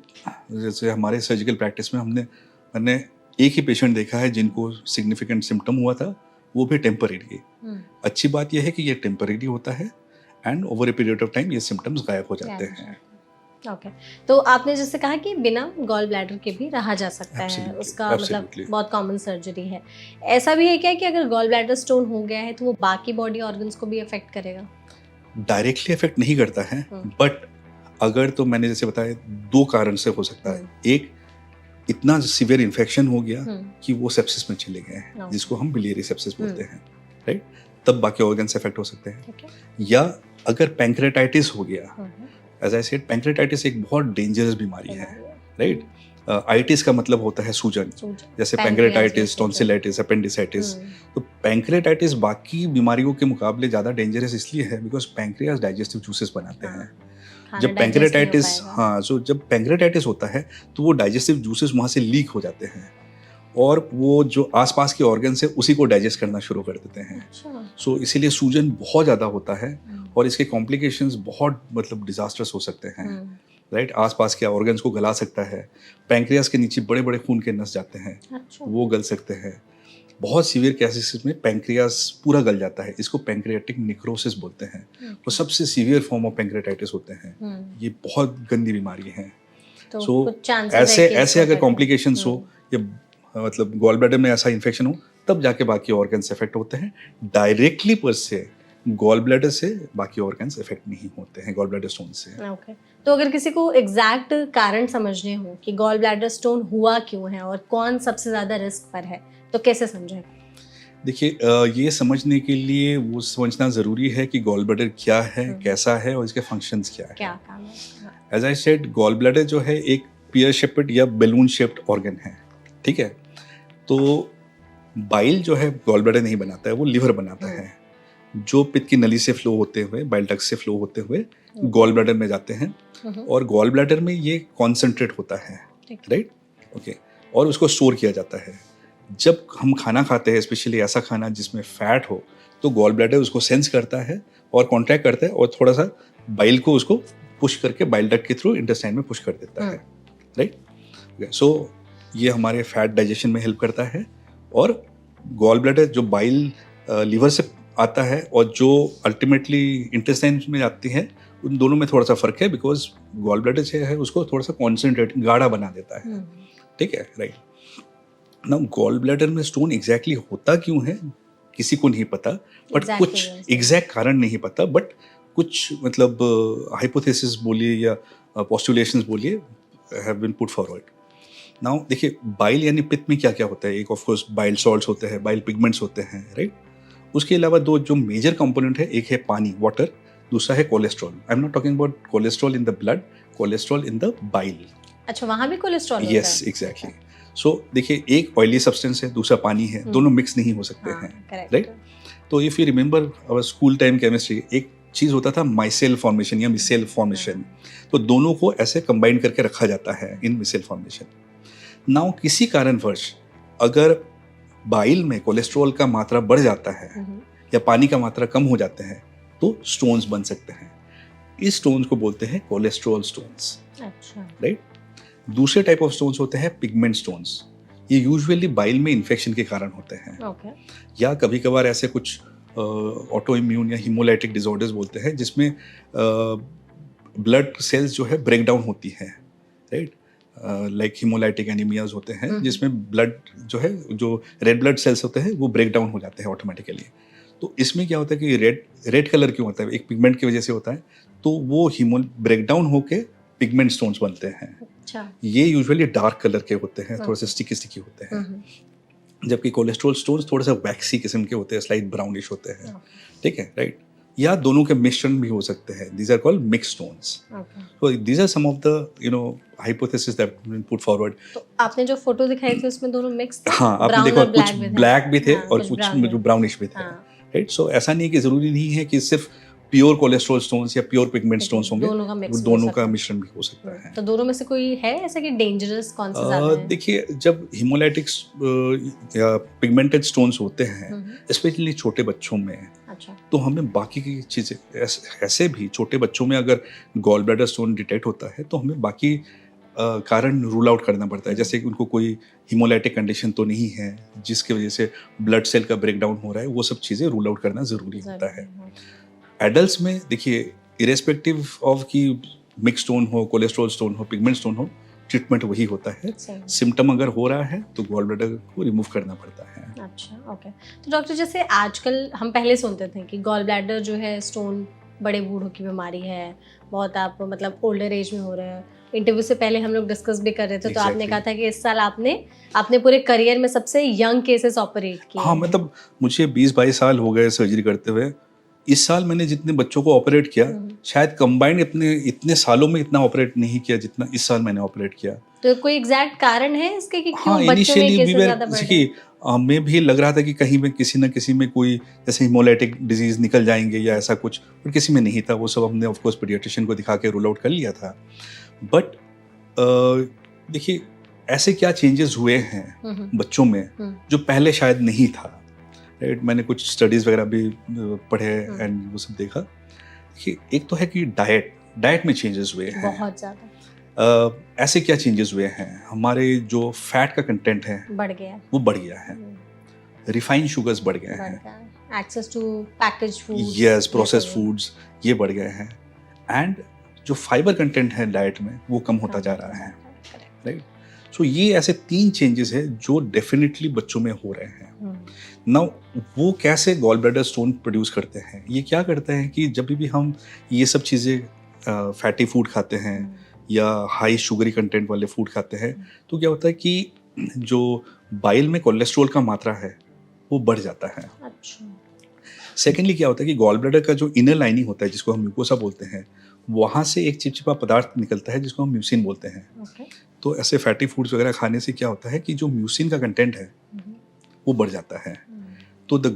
A: जैसे हमारे सर्जिकल प्रैक्टिस में मैंने एक ही पेशेंट देखा है जिनको सिग्निफिकेंट सिम्टम हुआ था, वो भी टेम्परेरी। अच्छी बात यह है कि ये टेम्परेरी होता है and over a period of time ये सिम्टम्स गायब हो जाते हैं।
B: ओके तो आपने जैसे कहा कि बिना गॉल ब्लैडर के भी रहा जा सकता है, उसका मतलब बहुत कॉमन सर्जरी है। ऐसा भी है क्या कि अगर गॉल ब्लैडर स्टोन हो गया है तो वो बाकी बॉडी ऑर्गन्स को भी अफेक्ट करेगा?
A: डायरेक्टली अफेक्ट नहीं करता है, बट अगर तो मैंने जैसे बताया 2 कारण से हो सकता है। एक, इतना सीवियर इन्फेक्शन हो गया कि वो सेप्सिस में चले गए हैं, जिसको हम बिलियरी सेप्सिस बोलते हैं। राइट तब बाकी ऑर्गन्स अफेक्ट हो सकते हैं। या अगर पैंक्रेटाइटिस हो गया, एज आई सेड पैंक्रेटाइटिस एक बहुत डेंजरस बीमारी है। राइट आइटिस का मतलब होता है सूजन, जैसे पैंक्रेटाइटिस, टॉन्सिलाइटिस, अपेंडिसाइटिस। तो पैंक्रेटाइटिस बाकी बीमारियों के मुकाबले ज़्यादा डेंजरस इसलिए है बिकॉज पैंक्रियास डाइजेस्टिव जूसेस बनाते हैं। जब पैंक्रेटाइटिस होता है तो वो डाइजेस्टिव जूसेस वहाँ से लीक हो जाते हैं और वो जो आसपास के ऑर्गन्स है उसी को डाइजेस्ट करना शुरू कर देते हैं। सो इसीलिए सूजन बहुत ज़्यादा होता है और इसके कॉम्प्लिकेशंस बहुत मतलब डिजास्टर्स हो सकते हैं। राइट आसपास के ऑर्गन्स को गला सकता है। पैंक्रियास के नीचे बड़े बड़े खून के नस जाते हैं, वो गल सकते हैं। बहुत सीवियर केसेस में पैंक्रियास पूरा गल जाता है, इसको पैंक्रियाटिक निक्रोसिस बोलते हैं। वो सबसे सीवियर फॉर्म ऑफ पैंक्रेटाइटिस होते हैं। ये बहुत गंदी बीमारी है। सो ऐसे अगर कॉम्प्लिकेशंस हो या मतलब गॉल ब्लैडर में ऐसा इन्फेक्शन हो तब जाके बाकी ऑर्गन्स इफेक्ट होते हैं। डायरेक्टली पर से गॉल ब्लैडर से बाकी ऑर्गन्स इफेक्ट नहीं होते हैं गॉल ब्लैडर स्टोन से।
B: ओके तो अगर किसी को एग्जैक्ट कारण समझने हो कि गॉल ब्लैडर स्टोन हुआ क्यों है और कौन सबसे ज़्यादा रिस्क पर है, तो कैसे समझें?
A: देखिए ये समझने के लिए वो समझना ज़रूरी है कि गॉल ब्लैडर क्या है, कैसा है और इसके फंक्शंस क्या है।
B: क्या काम है?
A: As I said gall bladder जो है एक पियर शेप्ड या बैलून शेप्ड ऑर्गन है। ठीक है तो बाइल जो है गॉल ब्लैडर नहीं बनाता है, वो लिवर बनाता है, जो पित्त की नली से फ्लो होते हुए, बाइल डक्ट से फ्लो होते हुए गॉल ब्लैडर में जाते हैं और गॉल ब्लैडर में ये कॉन्सेंट्रेट होता है। राइट ओके और उसको स्टोर किया जाता है। जब हम खाना खाते हैं, स्पेशली ऐसा खाना जिसमें फैट हो, तो गॉल ब्लैडर उसको सेंस करता है और कॉन्ट्रैक्ट करता है और थोड़ा सा बाइल को उसको पुश करके बाइल डक्ट के थ्रू इंटेस्टाइन में पुश कर देता है। राइट सो ये हमारे फैट डाइजेशन में हेल्प करता है। और गॉल ब्लैडर जो बाइल लीवर से आता है और जो अल्टीमेटली इंटेस्टाइन में जाती है, उन दोनों में थोड़ा सा फर्क है बिकॉज गॉल ब्लैडर जो है उसको थोड़ा सा कॉन्सेंट्रेट गाढ़ा बना देता है। ठीक है राइट ना गॉल ब्लैडर में स्टोन एग्जैक्टली होता क्यों है किसी को नहीं पता, बट कुछ एग्जैक्ट कारण नहीं पता, बट कुछ मतलब हाइपोथेसिस बोलिए या पोस्टुलेशंस बोलिए have been put forward. Now देखिए बाइल यानी पित्त में क्या क्या होता है। एक ऑफ कोर्स बाइल सॉल्ट्स होते हैं, बाइल पिगमेंट्स होते हैं। राइट उसके अलावा 2 जो मेजर कंपोनेंट है, एक है पानी वाटर, दूसरा है cholesterol. I am not talking about cholesterol in the blood, cholesterol in the bile.
B: अच्छा वहाँ भी कोलेस्ट्रॉल होता है?
A: Yes exactly. सो देखिए एक ऑयली सब्सटेंस है, दूसरा पानी है, दोनों मिक्स नहीं हो सकते हैं। राइट तो if you remember our school time chemistry, एक चीज होता था माइसेल फॉर्मेशन या मिसेल फॉर्मेशन। तो दोनों को ऐसे कंबाइन करके रखा जाता है इन मिसेल फॉर्मेशन। नाउ किसी कारणवश अगर बाइल में कोलेस्ट्रॉल का मात्रा बढ़ जाता है या पानी का मात्रा कम हो जाते हैं तो स्टोन्स बन सकते हैं। इस स्टोन्स को बोलते हैं कोलेस्ट्रॉल स्टोन्स। अच्छा राइट दूसरे टाइप ऑफ स्टोन्स होते हैं पिगमेंट स्टोन्स। ये यूजुअली बाइल में इन्फेक्शन के कारण होते हैं। या कभी कभार ऐसे कुछ ऑटो इम्यून या हीमोलाइटिक डिसऑर्डर्स बोलते हैं जिसमें ब्लड सेल्स जो है ब्रेक डाउन होती है, राइट, लाइक हीमोलाइटिक एनीमियाज होते हैं जिसमें ब्लड जो है, जो रेड ब्लड सेल्स होते हैं वो ब्रेक डाउन हो जाते हैं ऑटोमेटिकली। तो इसमें क्या होता है कि रेड कलर क्यों होता है, एक पिगमेंट की वजह से होता है। तो वो हीमो ब्रेक डाउन होके पिगमेंट स्टोन्स बनते हैं।
B: अच्छा।
A: ये यूजुअली डार्क कलर के होते हैं, थोड़े से स्टिकी होते हैं, जबकि कोलेस्ट्रॉल स्टोन्स थोड़े से वैक्सी किस्म के होते हैं, स्लाइट ब्राउनिश होते हैं, ठीक है, राइट। या दोनों के मिश्रण भी हो सकते हैं, these are called mix stones. So these are some of the hypothesis that put forward.
B: तो आपने जो फोटो दिखाई थी उसमें दोनों मिक्स थे?
A: हाँ, आपने देखो कुछ ब्लैक भी थे और कुछ जो ब्राउनिश भी थे, राइट। सो ऐसा नहीं है कि जरूरी नहीं है कि सिर्फ प्योर कोलेस्ट्रॉल स्टोन्स या प्योर पिगमेंट स्टोन्स होंगे, दोनों का मिश्रण भी हो सकता है।
B: तो दोनों में से कोई है ऐसा कि डेंजरस कौन सा ज्यादा है?
A: देखिए, जब हीमोलाइटिक्स या पिगमेंटेड स्टोन्स होते हैं, स्पेशली छोटे बच्चों में,
B: अच्छा,
A: तो हमें बाकी की चीज़ें ऐसे भी छोटे बच्चों में अगर गॉल ब्लैडर स्टोन डिटेक्ट होता है तो हमें बाकी कारण रूल आउट करना पड़ता है। जैसे कि उनको कोई हीमोलाइटिक कंडीशन तो नहीं है जिसकी वजह से ब्लड सेल का ब्रेकडाउन हो रहा है, वो सब चीज़ें रूल आउट करना ज़रूरी होता है। एडल्ट्स में देखिए, इरेस्पेक्टिव ऑफ कि मिक्स स्टोन हो, कोलेस्ट्रॉल स्टोन हो, पिगमेंट स्टोन हो, ट्रीटमेंट वही होता है। सिम्टम अगर हो रहा है तो गॉल ब्लैडर को रिमूव करना पड़ता है।
B: अच्छा, ओके। तो डॉक्टर, जैसे आजकल हम पहले सुनते थे कि गॉल ब्लैडर जो है स्टोन बड़े बूढ़ों की बीमारी है, बहुत आप मतलब ओल्डर एज में हो रहे हैं। इंटरव्यू से पहले हम लोग डिस्कस भी कर रहे थे, तो आपने कहा था कि इस साल आपने पूरे करियर में सबसे यंग केसेस ऑपरेट किए।
A: हाँ, मतलब मुझे 20-22 साल हो गए सर्जरी करते हुए। इस साल मैंने जितने बच्चों को ऑपरेट किया, शायद कंबाइंड इतने सालों में इतना ऑपरेट नहीं किया जितना इस साल मैंने ऑपरेट किया।
B: तो कोई एग्जैक्ट कारण है इसके कि क्यों
A: हाँ,
B: बच्चों में केसेस ज्यादा बढ़ रहे हैं?
A: हमें भी लग रहा था कि कहीं में किसी न किसी में कोई जैसे हीमोलाइटिक डिजीज निकल जाएंगे या ऐसा कुछ, और किसी में नहीं था। वो सब हमने ऑफ कोर्स पीडियाट्रिशियन को दिखा के रूल आउट कर लिया था। बट देखिए, ऐसे क्या चेंजेस हुए हैं बच्चों में जो पहले शायद नहीं था, राइट। मैंने कुछ स्टडीज वगैरह भी पढ़े एंड वो सब देखा कि एक तो है कि डाइट में चेंजेस हुए हैं
B: बहुत ज्यादा।
A: ऐसे क्या चेंजेस हुए हैं, हमारे जो फैट का कंटेंट है
B: बढ़ गया,
A: वो बढ़ गया है, रिफाइंड शुगर्स बढ़ गए हैं,
B: access to packaged foods,
A: yes, processed foods ये बढ़ गए हैं, एंड जो फाइबर कंटेंट है डाइट में वो कम होता जा रहा है, राइट। सो ये ऐसे 3 चेंजेस है जो डेफिनेटली बच्चों में हो रहे हैं। नाउ वो कैसे गॉल ब्लैडर स्टोन प्रोड्यूस करते हैं, ये क्या करते हैं कि जब भी हम ये सब चीज़ें फैटी फूड खाते हैं या हाई शुगरी कंटेंट वाले फूड खाते हैं, तो क्या होता है कि जो बाइल में कोलेस्ट्रॉल का मात्रा है वो बढ़ जाता है।
B: अच्छा।
A: सेकेंडली क्या होता है कि गॉल ब्लैडर का जो इनर लाइनिंग होता है जिसको हम म्यूकोसा बोलते हैं, वहाँ से एक चिपचिपा पदार्थ निकलता है जिसको हम म्यूसिन बोलते हैं।
B: okay.
A: तो ऐसे फैटी फूड्स वगैरह खाने से क्या होता है कि जो म्यूसिन का कंटेंट है वो बढ़ जाता है। तो the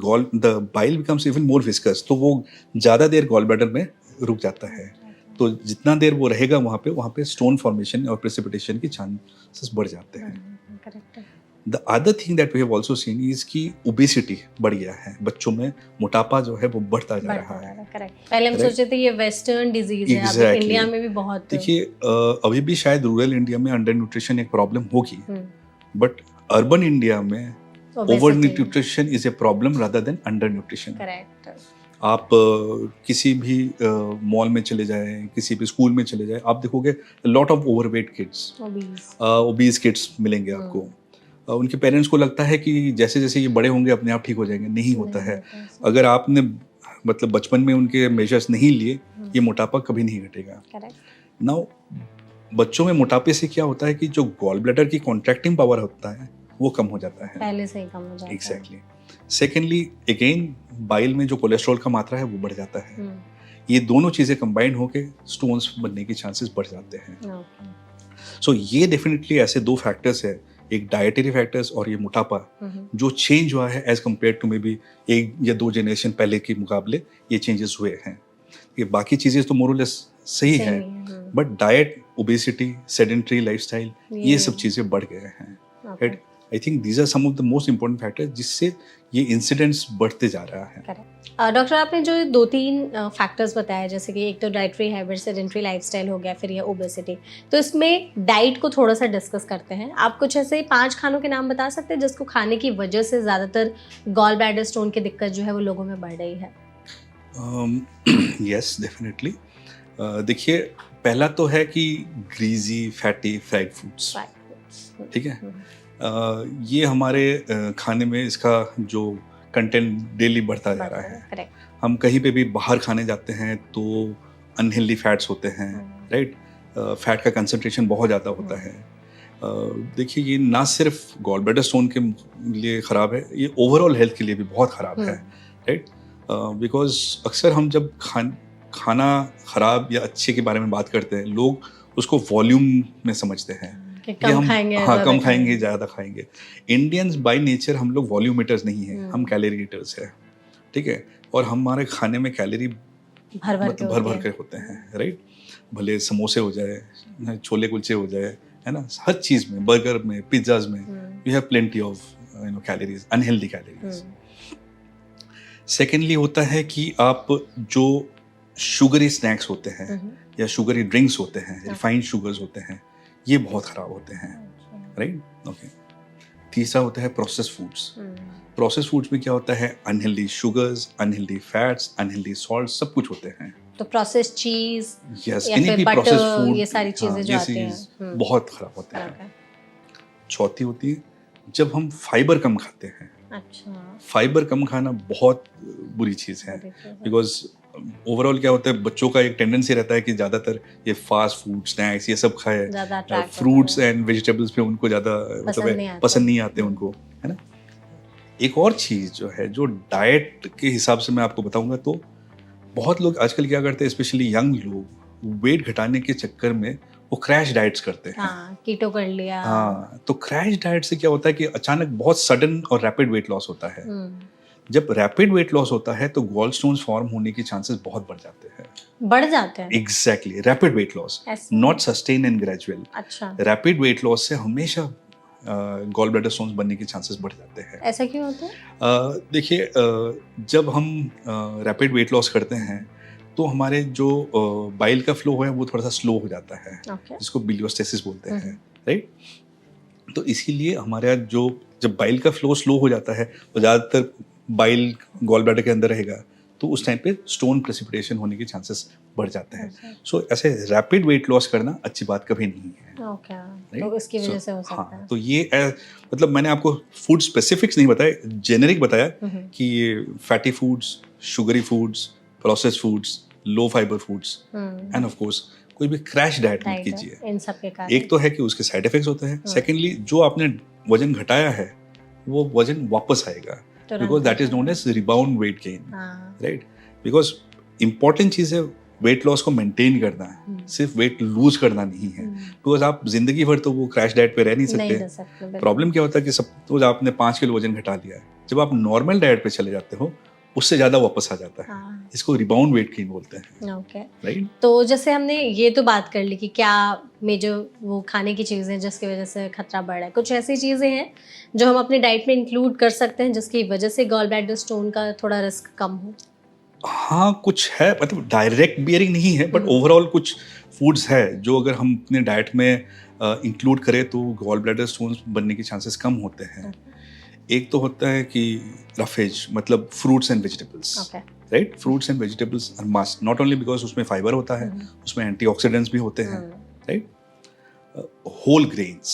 A: bile becomes even more viscous, तो वो ज़्यादा देर गॉल ब्लैडर में रुक जाता है। तो जितना देर वो रहेगा वहाँ पे स्टोन फॉर्मेशन और प्रेसिपिटेशन के चांसेस बढ़ जाते हैं। The other thing that we have also seen is कि ओबेसिटी बढ़ गया है बच्चों में, मोटापा जो है वो बढ़ता जा रहा है।
B: करेक्ट। पहले हम सोचते थे ये वेस्टर्न डिजीज है, अभी इंडिया में भी बहुत।
A: देखिए, अभी भी शायद रूरल इंडिया में अंडर न्यूट्रिशन एक प्रॉब्लम होगी, बट अर्बन इंडिया में over nutrition is a problem rather than under nutrition.
B: Correct.
A: आप किसी भी मॉल में चले जाएं, किसी भी स्कूल में चले जाएं, आप देखोगे lot of overweight kids, obese kids मिलेंगे आपको। उनके पेरेंट्स को लगता है कि जैसे जैसे ये बड़े होंगे अपने आप ठीक हो जाएंगे, नहीं होता है। अगर आपने मतलब बचपन में उनके मेजर्स नहीं लिए, ये मोटापा कभी नहीं घटेगा। नाउ बच्चों में मोटापे से क्या होता है कि जो गॉल ब्लैडर की कॉन्ट्रैक्टिंग पावर होता है वो कम हो जाता है,
B: पहले से ही कम हो जाता है।
A: एग्जैक्टली। सेकेंडली अगेन बाइल में जो कोलेस्ट्रॉल का मात्रा है वो बढ़ जाता है। ये दोनों चीज़ें कंबाइंड होके स्टोन्स बनने के चांसेस बढ़ जाते हैं। सो ये डेफिनेटली ऐसे 2 फैक्टर्स है, एक डाइटरी फैक्टर्स और ये मोटापा, जो चेंज हुआ है as compare to maybe 1 या 2 जनरेशन पहले के मुकाबले ये चेंजेस हुए हैं। ये बाकी चीज़ें तो मोर और लेस सही है, but diet, obesity, sedentary lifestyle, ये सब चीज़ें बढ़ गए हैं, right. I think these are some of the most important factors जिससे ये इंसिडेंट्स बढ़ते जा रहा है।
B: डॉक्टर, आपने जो 2-3 फैक्टर्स बताए, जैसे कि एक तो डाइटरी हैबिट, सेडेंटरी लाइफस्टाइल हो गया, फिर ये ओबेसिटी, तो इसमें डाइट को थोड़ा सा डिस्कस करते हैं। आप कुछ ऐसे 5 खानों के नाम बता सकते हैं जिसको खाने की वजह से ज़्यादातर गॉल ब्लैडर स्टोन की दिक्कत जो है वो लोगों में बढ़ रही है?
A: Yes, definitely. देखिए, पहला तो है कि ग्रीजी फैटी फ्राइड फूड्स, ठीक है। ये हमारे खाने में इसका जो कंटेंट डेली बढ़ता जा रहा है।
B: करेक्ट।
A: हम कहीं पे भी बाहर खाने जाते हैं तो अनहेल्दी फैट्स होते हैं, राइट। फैट का कंसंट्रेशन बहुत ज़्यादा होता है। देखिए, ये ना सिर्फ गॉल ब्लैडर स्टोन के लिए ख़राब है, ये ओवरऑल हेल्थ के लिए भी बहुत ख़राब है, राइट। बिकॉज अक्सर हम जब खाना ख़राब या अच्छे के बारे में बात करते हैं, लोग उसको वॉल्यूम में समझते हैं
B: कि
A: कि हम
B: खाएंगे,
A: हाँ कम खाएंगे, ज़्यादा खाएंगे। इंडियंस बाय नेचर हम लोग वॉल्यूम ईटर्स नहीं हैं, हम कैलोरी ईटर्स हैं, ठीक है। और हमारे खाने में कैलोरी मतलब भर भर के होते हैं, राइट। भले समोसे हो जाए, छोले कुलचे हो जाए, है ना, हर चीज़ में, बर्गर में, पिज्ज़ाज में we have plenty of calories, unhealthy calories. Secondly होता है कि आप जो शुगरी स्नैक्स होते हैं या शुगरी ड्रिंक्स होते हैं, रिफाइंड शुगर्स होते हैं, ये बहुत ख़राब होते हैं, राइट। ओके। तीसरा होता है प्रोसेस फूड्स। प्रोसेस फूड्स में क्या होता है? Unhealthy sugars, unhealthy fats, unhealthy salt, सब कुछ होते हैं।
B: तो प्रोसेस चीज
A: यस,
B: या
A: एनी
B: फिर
A: भी प्रोसेस
B: बटर,
A: फूड,
B: ये सारी चीजें जो आती हैं
A: बहुत खराब होते हैं। चौथी होती है जब हम फाइबर कम खाते हैं।
B: अच्छा।
A: फाइबर कम खाना बहुत बुरी चीज़ है, बिकॉज ओवरऑल क्या होता है, बच्चों का एक टेंडेंसी रहता है कि ज़्यादातर ये फास्ट फूड, स्नैक्स, ये सब खाए, फ्रूट्स एंड वेजिटेबल्स पे उनको ज़्यादा मतलब पसंद नहीं आते उनको, है ना। एक और चीज़ जो है, जो डाइट के हिसाब से मैं आपको बताऊंगा, तो बहुत लोग आजकल क्या करते हैं, स्पेशली यंग लोग, वेट घटाने के चक्कर में वो क्रैश डाइट्स करते हैं।
B: कीटो कर लिया।
A: हाँ, तो क्रैश डाइट से क्या होता है कि अचानक बहुत सडन और रैपिड वेट लॉस होता है। जब रैपिड वेट लॉस होता है तो गॉल स्टोन्स फॉर्म होने के चांसेस बहुत बढ़ जाते हैं।
B: बढ़ जाते हैं?
A: Exactly, rapid weight loss, not sustain and gradual.
B: अच्छा। रैपिड
A: वेट लॉस से हमेशा गॉल ब्लैडर स्टोन्स बनने के चांसेस बढ़ जाते हैं।
B: ऐसा क्यों होता है?
A: देखिए, जब हम रैपिड वेट लॉस करते हैं तो हमारे जो बाइल का फ्लो है वो थोड़ा सा स्लो हो जाता है, जिसको बिलियोस्टेसिस बोलते हैं, राइट। तो इसीलिए हमारे यहाँ जो जब बाइल का फ्लो स्लो हो जाता है तो ज़्यादातर बाइल गॉल ब्लैडर के अंदर रहेगा, तो उस टाइम पे स्टोन प्रेसिपिटेशन होने के चांसेस बढ़ जाते हैं। सो ऐसे रैपिड वेट लॉस करना अच्छी बात कभी नहीं है।
B: तो इसकी वजह से हो सकता है।
A: तो ये मतलब मैंने आपको फूड स्पेसिफिक्स नहीं बताया, जेनेरिक बताया कि ये fatty foods, sugary foods, processed foods, low fibre foods, end of course कोई भी क्रैश डाइट मत कीजिए।
B: इन सब के कारण
A: एक तो है कि उसके साइड इफेक्ट्स होते हैं, सेकेंडली जो आपने वजन घटाया है वो वजन वापस आएगा, because that is known as rebound weight gain, right. Because important चीज है वेट लॉस को मेंटेन करना है, सिर्फ वेट लूज करना नहीं है। बिकॉज आप जिंदगी भर तो वो क्रैश डाइट पे रह नहीं सकते। प्रॉब्लम क्या होता है कि सपोज आपने 5 किलो वजन घटा लिया है, जब आप नॉर्मल डाइट पे चले जाते हो उससे ज्यादा वापस आ जाता है। इसको रिबाउंड वेट गेन बोलते हैं।
B: Okay,
A: right.
B: तो जैसे हमने ये तो बात कर ली कि क्या मेजर वो खाने की चीज़ें जिसकी वजह से खतरा बढ़ रहा है, कुछ ऐसी चीज़ें हैं जो हम अपने डाइट में इंक्लूड कर सकते हैं जिसकी वजह से गॉल ब्लैडर स्टोन का थोड़ा रिस्क कम हो?
A: हाँ, कुछ है, मतलब डायरेक्ट बियरिंग नहीं है, बट ओवरऑल कुछ फूड्स है जो अगर हम अपने डाइट में इंक्लूड करें तो गॉल ब्लैडर स्टोन्स बनने के चांसेस कम होते हैं। एक तो होता है कि रफेज, मतलब fruits and vegetables, right. Fruits and vegetables are must, not only because उसमें फाइबर होता है, उसमें एंटीऑक्सीडेंट्स भी होते हैं, राइट। होल ग्रेन्स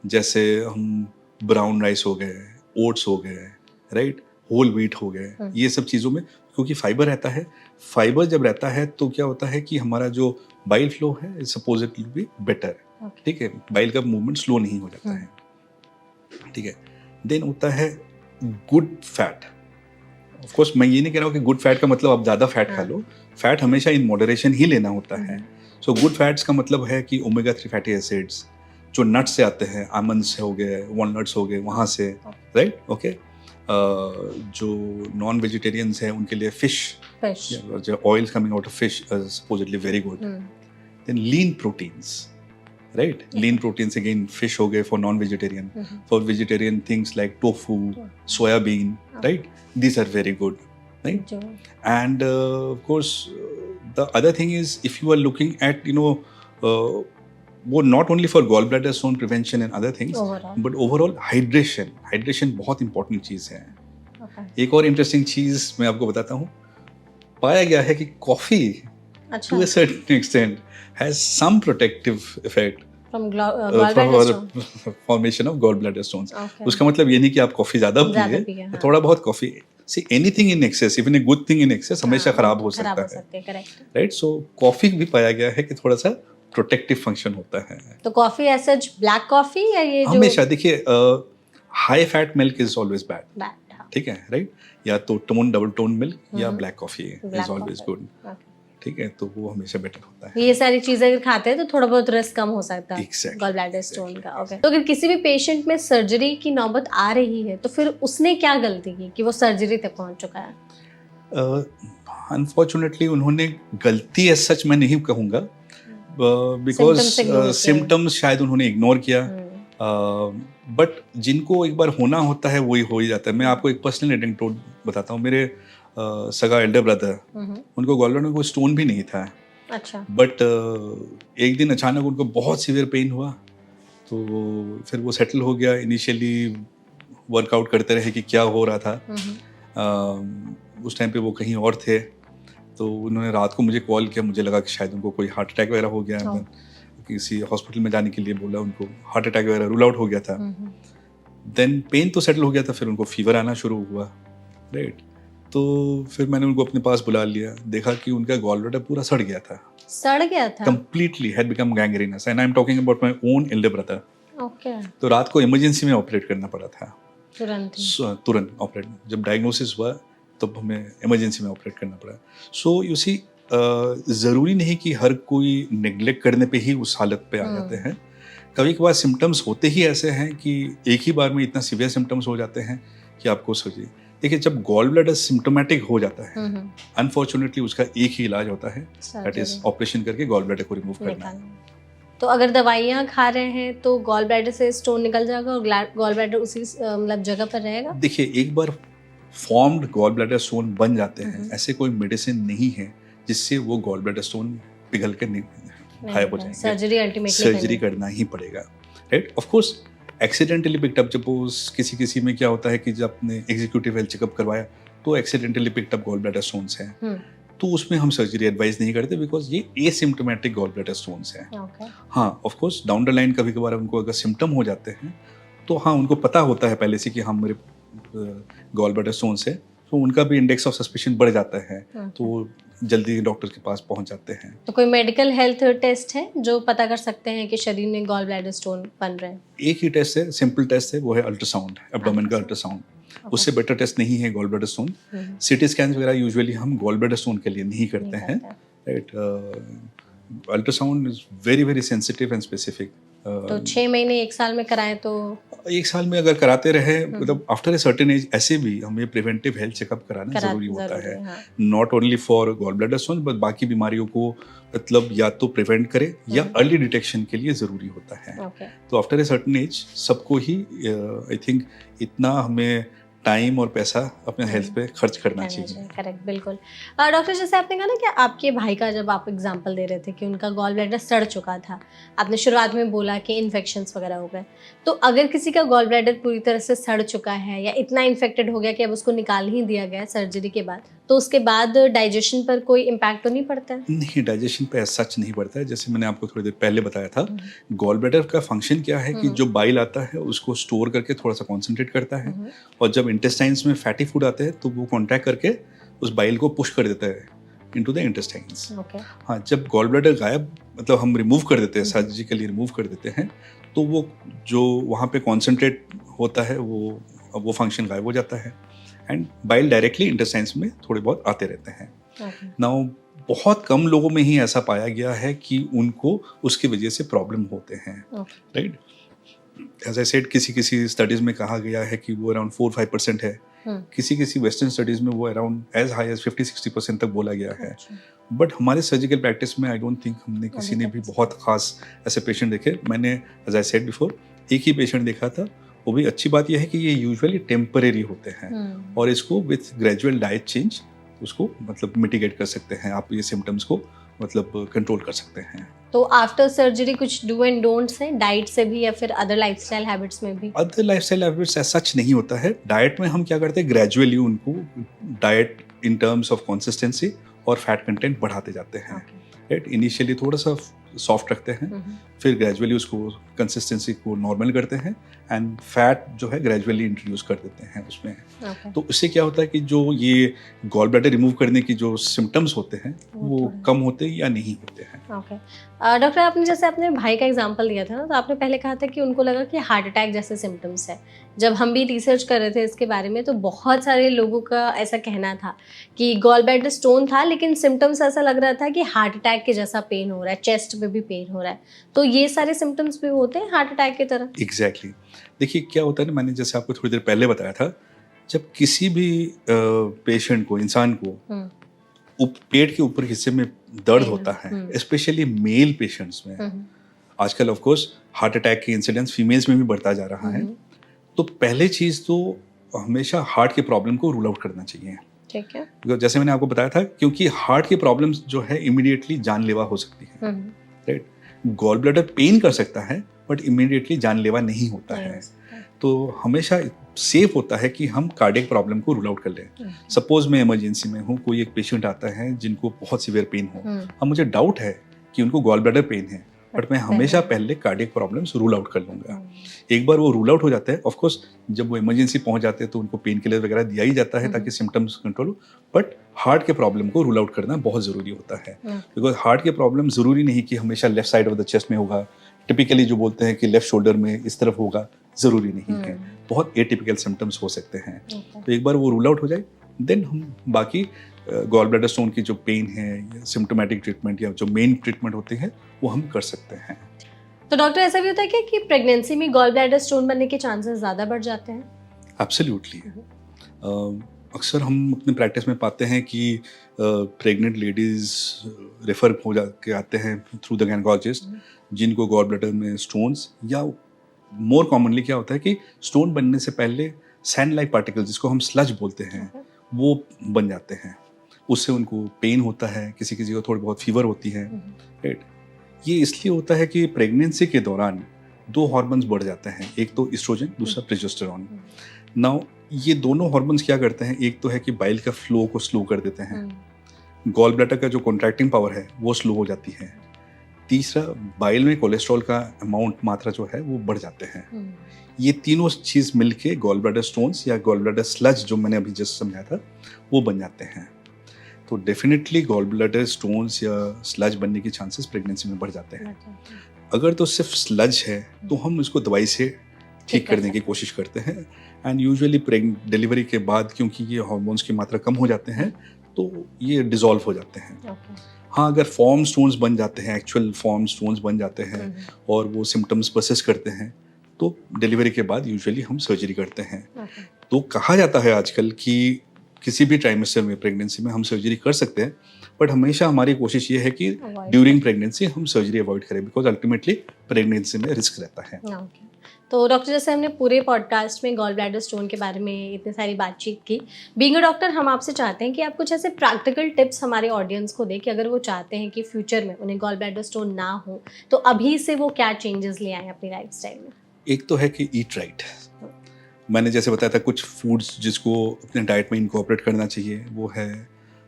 A: जैसे हम ब्राउन राइस हो गए, ओट्स हो गए, राइट, होल व्हीट हो गए, ये सब चीज़ों में क्योंकि फाइबर रहता है। फाइबर जब रहता है तो क्या होता है कि हमारा जो बाइल फ्लो है सपोजिटली बी बेटर, ठीक है, बाइल का मूवमेंट स्लो नहीं हो जाता है, ठीक है। देन होता है गुड फैट। ऑफ कोर्स मैं ये नहीं कह रहा हूँ कि गुड फैट का मतलब आप ज़्यादा फैट खा लो, फैट हमेशा इन मॉडरेशन ही लेना होता है। सो गुड फैट्स का मतलब है कि ओमेगा 3 फैटी एसिड्स जो नट्स से आते हैं, आमंड्स हो गए, वॉलनट्स हो गए, वहाँ से, राइट, ओके। जो नॉन वेजिटेरियंस हैं उनके लिए फिश, जो oil coming out of fish supposedly very good. Then lean proteins, right? Lean proteins, again, fish ho gaye for non-vegetarian. For vegetarian, things like tofu, soybean, right? These are very good, right? And of course, the other thing is if you are looking at, not only for gallbladder stone prevention and other things, but overall hydration. Hydration बहुत important चीज़ है। एक और interesting चीज़ मैं आपको बताता हूँ। पाया गया है कि कॉफ़ी
B: अच्छा
A: to a certain extent has some protective effect
B: from
A: from
B: gallbladder stone.
A: formation of gallbladder stones.
B: Okay.
A: उसका मतलब ये नहीं कि आप कॉफी ज्यादा
B: ज़्यादा
A: पिए,
B: पिए, हाँ।
A: थोड़ा बहुत coffee. See, anything in excess, even a good thing in excess हमेशा खराब हो सकता है,
B: करेक्ट।
A: राइट? सो कॉफी भी पाया गया है कि थोड़ा सा प्रोटेक्टिव फंक्शन होता है।
B: तो coffee as such black coffee या ये जो
A: हमेशा देखिए, high fat milk is always bad,
B: bad, हाँ,
A: ठीक है, राइट? या तो टोन, डबल टोन मिल्क या black coffee
B: Black
A: is always
B: coffee.
A: Good,
B: Okay.
A: ठीक है, तो वो हमेशा बेटर होता है।
B: ये सारी चीजें अगर खाते हैं तो थोड़ा बहुत रिस्क कम हो सकता है
A: Exactly,
B: gall bladder stone
A: exactly,
B: का। ओके, तो अगर किसी भी पेशेंट में सर्जरी की नौबत आ रही है तो फिर उसने क्या गलती की कि वो सर्जरी तक पहुंच चुका है?
A: अनफॉर्चुनेटली उन्होंने गलती एज सच मैं नहीं कहूँगा, बिकॉज
B: Symptoms ignore किए।
A: सिम्टम्स शायद उन्होंने इग्नोर किया,
B: हम्म,
A: बट जिनको एक बार होना होता है वही हो ही जाता है। मैं आपको एक पर्सनल एनेक्डोट बताता हूँ। मेरे सगा एल्डर ब्रदर, उनको गॉलब्लैडर में कोई स्टोन भी नहीं था,
B: अच्छा,
A: बट एक दिन अचानक उनको बहुत सीवियर पेन हुआ, तो फिर वो सेटल हो गया। इनिशियली वर्कआउट करते रहे कि क्या हो रहा था। उस टाइम पे वो कहीं और थे, तो उन्होंने रात को मुझे कॉल किया, मुझे लगा कि शायद उनको कोई हार्ट अटैक वगैरह हो गया है। मैं किसी हॉस्पिटल में जाने के लिए बोला, उनको हार्ट अटैक वगैरह रूल आउट हो गया था। देन पेन तो सेटल हो गया था, फिर उनको फीवर आना शुरू हुआ, राइट? तो फिर मैंने उनको अपने पास बुला लिया, देखा कि उनका गॉलब्लैडर पूरा सड़ गया था, completely had become gangrenous, and I am talking about my own Elder brother.
B: Okay,
A: तो रात को इमरजेंसी में ऑपरेट करना पड़ा था,
B: तुरंत
A: ऑपरेट। जब डायग्नोसिस हुआ तब हमें इमरजेंसी में ऑपरेट करना पड़ा। सो यू सी, ज़रूरी नहीं कि हर कोई नेग्लेक्ट करने पे ही उस हालत पे आ जाते हैं। कभी कभार सिम्टम्स होते ही ऐसे हैं कि एक ही बार में इतना सीवियर सिम्टम्स हो जाते हैं कि आपको सर्जरी। देखिए, जब गॉल ब्लैडर सिम्टोमेटिक हो जाता है, अनफॉर्चुनेटली उसका एक ही इलाज होता है, दैट इज ऑपरेशन करके गॉल ब्लैडर को रिमूव करना।
B: तो अगर दवाइयाँ खा रहे हैं तो गॉल ब्लैडर से स्टोन निकल जाएगा और गॉल ब्लैडर उसी मतलब जगह पर रहेगा?
A: देखिए, एक बार फॉर्म्ड गॉल ब्लैडर स्टोन बन जाते हैं, ऐसे कोई मेडिसिन नहीं है जिससे वो गॉल ब्लैडर स्टोन पिघल के गायब हो जाएंगे। सर्जरी करना ही पड़ेगा, right? Of course accidentally picked up, जब किसी में क्या होता है कि जब आपने एग्जीक्यूटिव हेल्थ चेकअप करवाया तो accidentally picked up gall bladder stones हैं, तो उसमें हम सर्जरी एडवाइज नहीं करते, बिकॉज ये एसिम्प्टोमेटिक गॉल ब्लैडर स्टोन्स हैं। हाँ, of course down the line कभी कभार उनको अगर सिम्टम हो जाते हैं तो हाँ, उनको पता होता है पहले से कि हाँ, मेरे गॉल ब्लैडर स्टोन्स है, तो उनका भी इंडेक्स ऑफ सस्पिशन बढ़ जाता है, तो जल्दी डॉक्टर के पास पहुंच जाते हैं। तो
B: कोई मेडिकल हेल्थ टेस्ट है जो पता कर सकते हैं कि शरीर में गॉल ब्लैडर स्टोन बन रहे हैं?
A: एक ही टेस्ट है, सिंपल टेस्ट है, वो है अल्ट्रासाउंड, एब्डोमेन का अल्ट्रासाउंड। उससे बेटर टेस्ट नहीं है gall bladder stone. CT scan वगैरह यूजुअली हम गॉल ब्लैडर स्टोन के लिए नहीं करते हैं, right? Ultrasound is very very sensitive and specific.
B: तो 6 महीने 1 साल में कराएं तो
A: 1 साल में अगर कराते रहे, मतलब आफ्टर ए सर्टेन एज, ऐसे भी हमें प्रिवेंटिव हेल्थ चेकअप कराना जरूरी होता है, not only for gall bladder stone but बाकी बीमारियों को, मतलब या तो प्रिवेंट करे या अर्ली डिटेक्शन के लिए ज़रूरी होता है। तो आफ्टर ए सर्टेन एज सबको ही आई थिंक इतना हमें टाइम और पैसा अपने हेल्थ पे खर्च करना चाहिए।
B: करेक्ट, बिल्कुल। डॉक्टर, जैसे आपने कहा ना कि आपके भाई का जब आप एग्जांपल दे रहे थे कि उनका गॉल ब्लैडर सड़ चुका था, आपने शुरुआत में बोला कि इन्फेक्शंस वगैरह हो गए, तो अगर किसी का गॉल ब्लैडर पूरी तरह से सड़ चुका है या इतना इन्फेक्टेड हो गया कि अब उसको निकाल ही दिया गया सर्जरी के बाद, तो उसके बाद डाइजेशन पर कोई इम्पैक्ट तो नहीं पड़ता है?
A: नहीं, डाइजेशन पे सच नहीं पड़ता है। जैसे मैंने आपको थोड़ी देर पहले बताया था, गॉल ब्लैडर का फंक्शन क्या है कि जो बाइल आता है उसको स्टोर करके थोड़ा सा कॉन्सेंट्रेट करता है, और जब इंटेस्टाइन्स में फैटी फूड आते हैं तो वो कॉन्ट्रैक्ट करके उस बाइल को पुश कर देता है इनटू द इंटेस्टाइन्स। हाँ, जब गॉल ब्लैडर गायब, मतलब हम रिमूव कर देते हैं, सर्जिकली रिमूव कर देते हैं, तो वो जो वहाँ पे कॉन्सेंट्रेट होता है वो फंक्शन गायब हो जाता है, एंड बाइल डायरेक्टली इंटेस्टाइन्स में थोड़े बहुत आते रहते हैं। नाउ बहुत कम लोगों में ही ऐसा पाया गया है कि उनको उसकी वजह से प्रॉब्लम होते हैं, राइट? एज आई सेड, किसी स्टडीज में कहा गया है कि वो अराउंड 4-5% है, किसी वेस्टर्न स्टडीज में वो अराउंड एज हाई एज 50-60% तक बोला गया है। बट हमारे सर्जिकल प्रैक्टिस में आई डोंट थिंक हमने किसी ने भी बहुत खास ऐसे पेशेंट देखे। मैंने एज आई सेड बिफोर एक ही पेशेंट देखा था, वो भी अच्छी बात यह है कि ये यूजुअली टेम्परेरी होते हैं, और इसको विथ ग्रेजुअल डाइट चेंज उसको मतलब मिटिगेट कर सकते हैं, आप ये सिम्टम्स को मतलब कंट्रोल कर सकते हैं।
B: तो आफ्टर सर्जरी कुछ डू एंड डोंट्स हैं डाइट से भी या फिर अदर लाइफस्टाइल हैबिट्स में भी?
A: अदर लाइफस्टाइल हैबिट्स ऐसा सच नहीं होता है। डाइट में हम क्या करते हैं, ग्रेजुअली उनको diet in terms of consistency और फैट कंटेंट बढ़ाते जाते हैं। राइट। इनिशियली थोड़ा सा सॉफ्ट रखते हैं, फिर ग्रेजुअली उसको कंसिस्टेंसी को नॉर्मल करते हैं एंड फैट जो है ग्रेजुअली इंट्रोड्यूस कर देते हैं उसमें। तो इससे क्या होता है कि जो ये गॉल ब्लैडर रिमूव करने की जो सिम्टम्स होते हैं वो कम होते हैं या नहीं होते हैं।
B: ओके डॉक्टर, आपने जैसे अपने भाई का एग्जांपल दिया था ना, तो आपने पहले कहा था कि उनको लगा कि हार्ट अटैक जैसे सिम्टम्स है। जब हम भी रिसर्च कर रहे थे इसके बारे में तो बहुत सारे लोगों का ऐसा कहना था कि गॉल ब्लैडर स्टोन था लेकिन सिम्टम्स ऐसा लग रहा था कि हार्ट अटैक के जैसा पेन हो रहा है, चेस्ट में भी पेन हो रहा है। तो ये सारे सिम्टम्स भी होते हैं हार्ट अटैक की तरह?
A: एग्जैक्टली देखिए क्या होता है ना, मैंने जैसे आपको थोड़ी देर पहले बताया था, जब किसी भी पेशेंट को, इंसान को पेट के ऊपर हिस्से में दर्द होता है, स्पेशली मेल पेशेंट्स में, आजकल ऑफ कोर्स हार्ट अटैक के इंसिडेंस फीमेल्स में भी बढ़ता जा रहा है, तो पहले चीज तो हमेशा हार्ट के प्रॉब्लम को रूल आउट करना चाहिए।
B: ठीक है।
A: Because जैसे मैंने आपको बताया था, क्योंकि हार्ट की प्रॉब्लम्स जो है इमीडिएटली जानलेवा हो सकती है, राइट। गॉल ब्लैडर पेन कर सकता है बट इमीडिएटली जानलेवा नहीं होता है। तो हमेशा सेफ होता है कि हम कार्डियक प्रॉब्लम को रूल आउट कर लें। सपोज मैं इमरजेंसी में हूँ, कोई एक पेशेंट आता है जिनको बहुत सीवियर पेन हो, अब मुझे डाउट है कि उनको गॉल ब्लैडर पेन है, बट मैं हमेशा पहले कार्डियक प्रॉब्लम्स रूल आउट कर लूँगा। एक बार वो रूल आउट हो जाता है, ऑफ कोर्स जब वो इमरजेंसी पहुंच जाते हैं तो उनको पेन किलर वगैरह दिया ही जाता है ताकि सिम्टम्स कंट्रोल हो, बट हार्ट के प्रॉब्लम को रूल आउट करना बहुत ज़रूरी होता है। बिकॉज हार्ट के प्रॉब्लम ज़रूरी नहीं कि हमेशा left side of the chest में होगा, टिपिकली जो बोलते हैं कि लेफ्ट शोल्डर में इस तरफ होगा, ज़रूरी नहीं है। बहुत एटिपिकल सिम्टम्स हो सकते हैं। तो एक बार वो रूल आउट हो जाए देन हम बाकी गॉल ब्लैडर स्टोन की जो पेन है, सिम्टोमेटिक ट्रीटमेंट या जो मेन ट्रीटमेंट होती है वो हम कर सकते हैं।
B: तो डॉक्टर, ऐसा भी होता है क्या कि प्रेगनेंसी में गॉल ब्लैडर स्टोन बनने के चांसेस ज़्यादा बढ़ जाते हैं?
A: एब्सोल्युटली। अक्सर हम अपने प्रैक्टिस में पाते हैं कि प्रेग्नेंट लेडीज़ रेफर हो जा के आते हैं थ्रू द गायनेकोलॉजिस्ट जिनको गॉल ब्लैडर में स्टोन्स, या मोर कॉमनली क्या होता है कि स्टोन बनने से पहले सैंड लाइक पार्टिकल, जिसको हम स्लज बोलते हैं, वो बन जाते हैं। उससे उनको पेन होता है, किसी किसी को थोड़ी बहुत फीवर होती है, राइट। ये इसलिए होता है कि प्रेगनेंसी के दौरान दो हार्मोन्स बढ़ जाते हैं, एक तो एस्ट्रोजन, दूसरा प्रोजेस्टेरॉन। नाउ ये दोनों हार्मोन्स क्या करते हैं, एक तो है कि बाइल का फ्लो को स्लो कर देते हैं, गॉल ब्लैडर का जो कॉन्ट्रैक्टिंग पावर है वो स्लो हो जाती है, तीसरा बाइल में कोलेस्ट्रॉल का अमाउंट, मात्रा जो है वो बढ़ जाते हैं। ये तीनों चीज़ मिलके गॉल ब्लैडर स्टोन्स या गॉल ब्लैडर स्लज, जो मैंने अभी जस्ट समझाया था, वो बन जाते हैं। तो डेफिनेटली गॉल ब्लैडर स्टोन्स या स्लज बनने के चांसेस प्रेगनेंसी में बढ़ जाते हैं। अगर तो सिर्फ स्लज है तो हम इसको दवाई से ठीक करने की कोशिश करते हैं, एंड यूजुअली डिलीवरी के बाद क्योंकि ये हार्मोन्स की मात्रा कम हो जाते हैं तो ये डिसॉल्व हो जाते हैं। हाँ, अगर फॉर्म स्टोन्स बन जाते हैं, एक्चुअल फॉर्म स्टोन्स बन जाते हैं और वो सिम्टम्स परसिस्ट करते हैं तो डिलीवरी के बाद यूजुअली हम सर्जरी करते हैं। तो कहा जाता है आजकल कि किसी भी ट्राइमेस्टर में, प्रेगनेंसी में हम सर्जरी कर सकते हैं, बट हमेशा हमारी कोशिश ये है कि ड्यूरिंग प्रेगनेंसी हम सर्जरी अवॉइड करें, बिकॉज अल्टीमेटली प्रेगनेंसी में रिस्क रहता है।
B: तो डॉक्टर, जैसे हमने पूरे पॉडकास्ट में गॉल ब्लैडर स्टोन के बारे में इतनी सारी बातचीत की, बीइंग अ डॉक्टर हम आपसे चाहते हैं कि आप कुछ ऐसे प्रैक्टिकल टिप्स हमारे ऑडियंस को दें कि अगर वो चाहते हैं कि फ्यूचर में उन्हें गॉल ब्लैडर स्टोन ना हो तो अभी से वो क्या चेंजेस ले आएँ अपनी लाइफस्टाइल में।
A: एक तो है कि ईट राइट। मैंने जैसे बताया था कुछ फूड्स जिसको अपने डाइट में इनकॉर्पोरेट करना चाहिए, वो है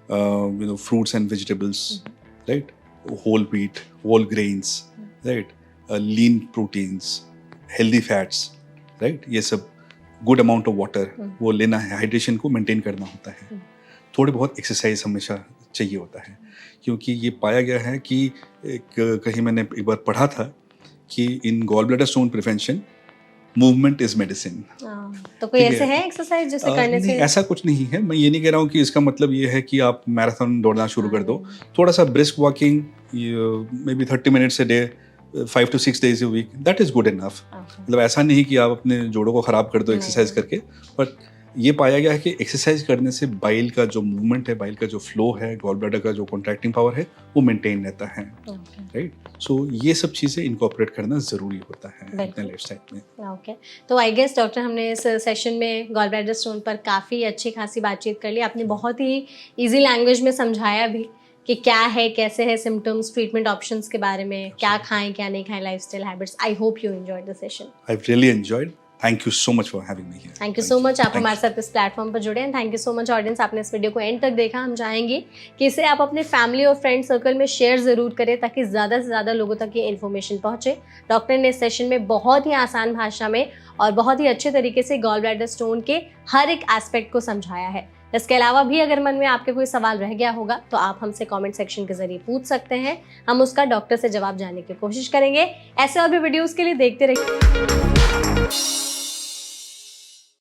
A: fruits and vegetables, right, whole wheat, whole grains, right, lean proteins, healthy fats, right, ये सब, गुड अमाउंट ऑफ वाटर वो लेना है, हाइड्रेशन को मेंटेन करना होता है, थोड़ी बहुत एक्सरसाइज हमेशा चाहिए होता है, क्योंकि ये पाया गया है कि कहीं मैंने एक बार पढ़ा था कि in gall bladder stone prevention movement is medicine.
B: तो कोई ऐसे है एक्सरसाइज जिसे करने से?
A: ऐसा कुछ नहीं है, मैं ये नहीं कह रहा हूँ कि इसका मतलब ये है कि आप मैराथन दौड़ना शुरू कर दो। थोड़ा सा brisk walking, may be 30 minutes a day, 5 to 6 days a week, that is good enough। मतलब ऐसा नहीं कि आप अपने जोड़ों को खराब कर दो एक्सरसाइज करके, बट ये पाया गया है कि एक्सरसाइज करने से बाइल का जो मूवमेंट है, बाइल का जो फ्लो है, गॉल ब्लैडर का जो कॉन्ट्रैक्टिंग पावर है वो मेंटेन रहता है, राइट। सो ये सब चीज़ें इनकॉर्पोरेट करना ज़रूरी होता है अपने लाइफस्टाइल में।
B: ओके, तो आई गेस डॉक्टर, हमने इस सेशन में गॉल ब्लैडर स्टोन पर काफ़ी अच्छी खासी बातचीत कर ली। आपने बहुत ही ईजी लैंग्वेज में समझाया भी कि क्या है, कैसे है, सिम्टम्स, ट्रीटमेंट ऑप्शंस के बारे में, क्या खाएं क्या नहीं खाएं, lifestyle habits. I hope you enjoyed the session.
A: I really enjoyed. Thank you so much for having me here.
B: Thank you so much, आप हमारे साथ इस प्लेटफॉर्म पर जुड़े हैं। Thank you so much audience, आपने इस वीडियो को एंड तक देखा। हम चाहेंगे कि इसे आप अपने फैमिली और फ्रेंड सर्कल में शेयर ज़रूर करें ताकि ज़्यादा से ज़्यादा लोगों तक ये इन्फॉर्मेशन पहुंचे। डॉक्टर ने इस सेशन में बहुत ही आसान भाषा में और बहुत ही अच्छे तरीके से गॉल ब्लैडर स्टोन के हर एक एस्पेक्ट को समझाया है। इसके अलावा भी अगर मन में आपके कोई सवाल रह गया होगा तो आप हमसे कमेंट सेक्शन के जरिए पूछ सकते हैं, हम उसका डॉक्टर से जवाब जानने की कोशिश करेंगे। ऐसे और भी वीडियोस के लिए देखते रहिए।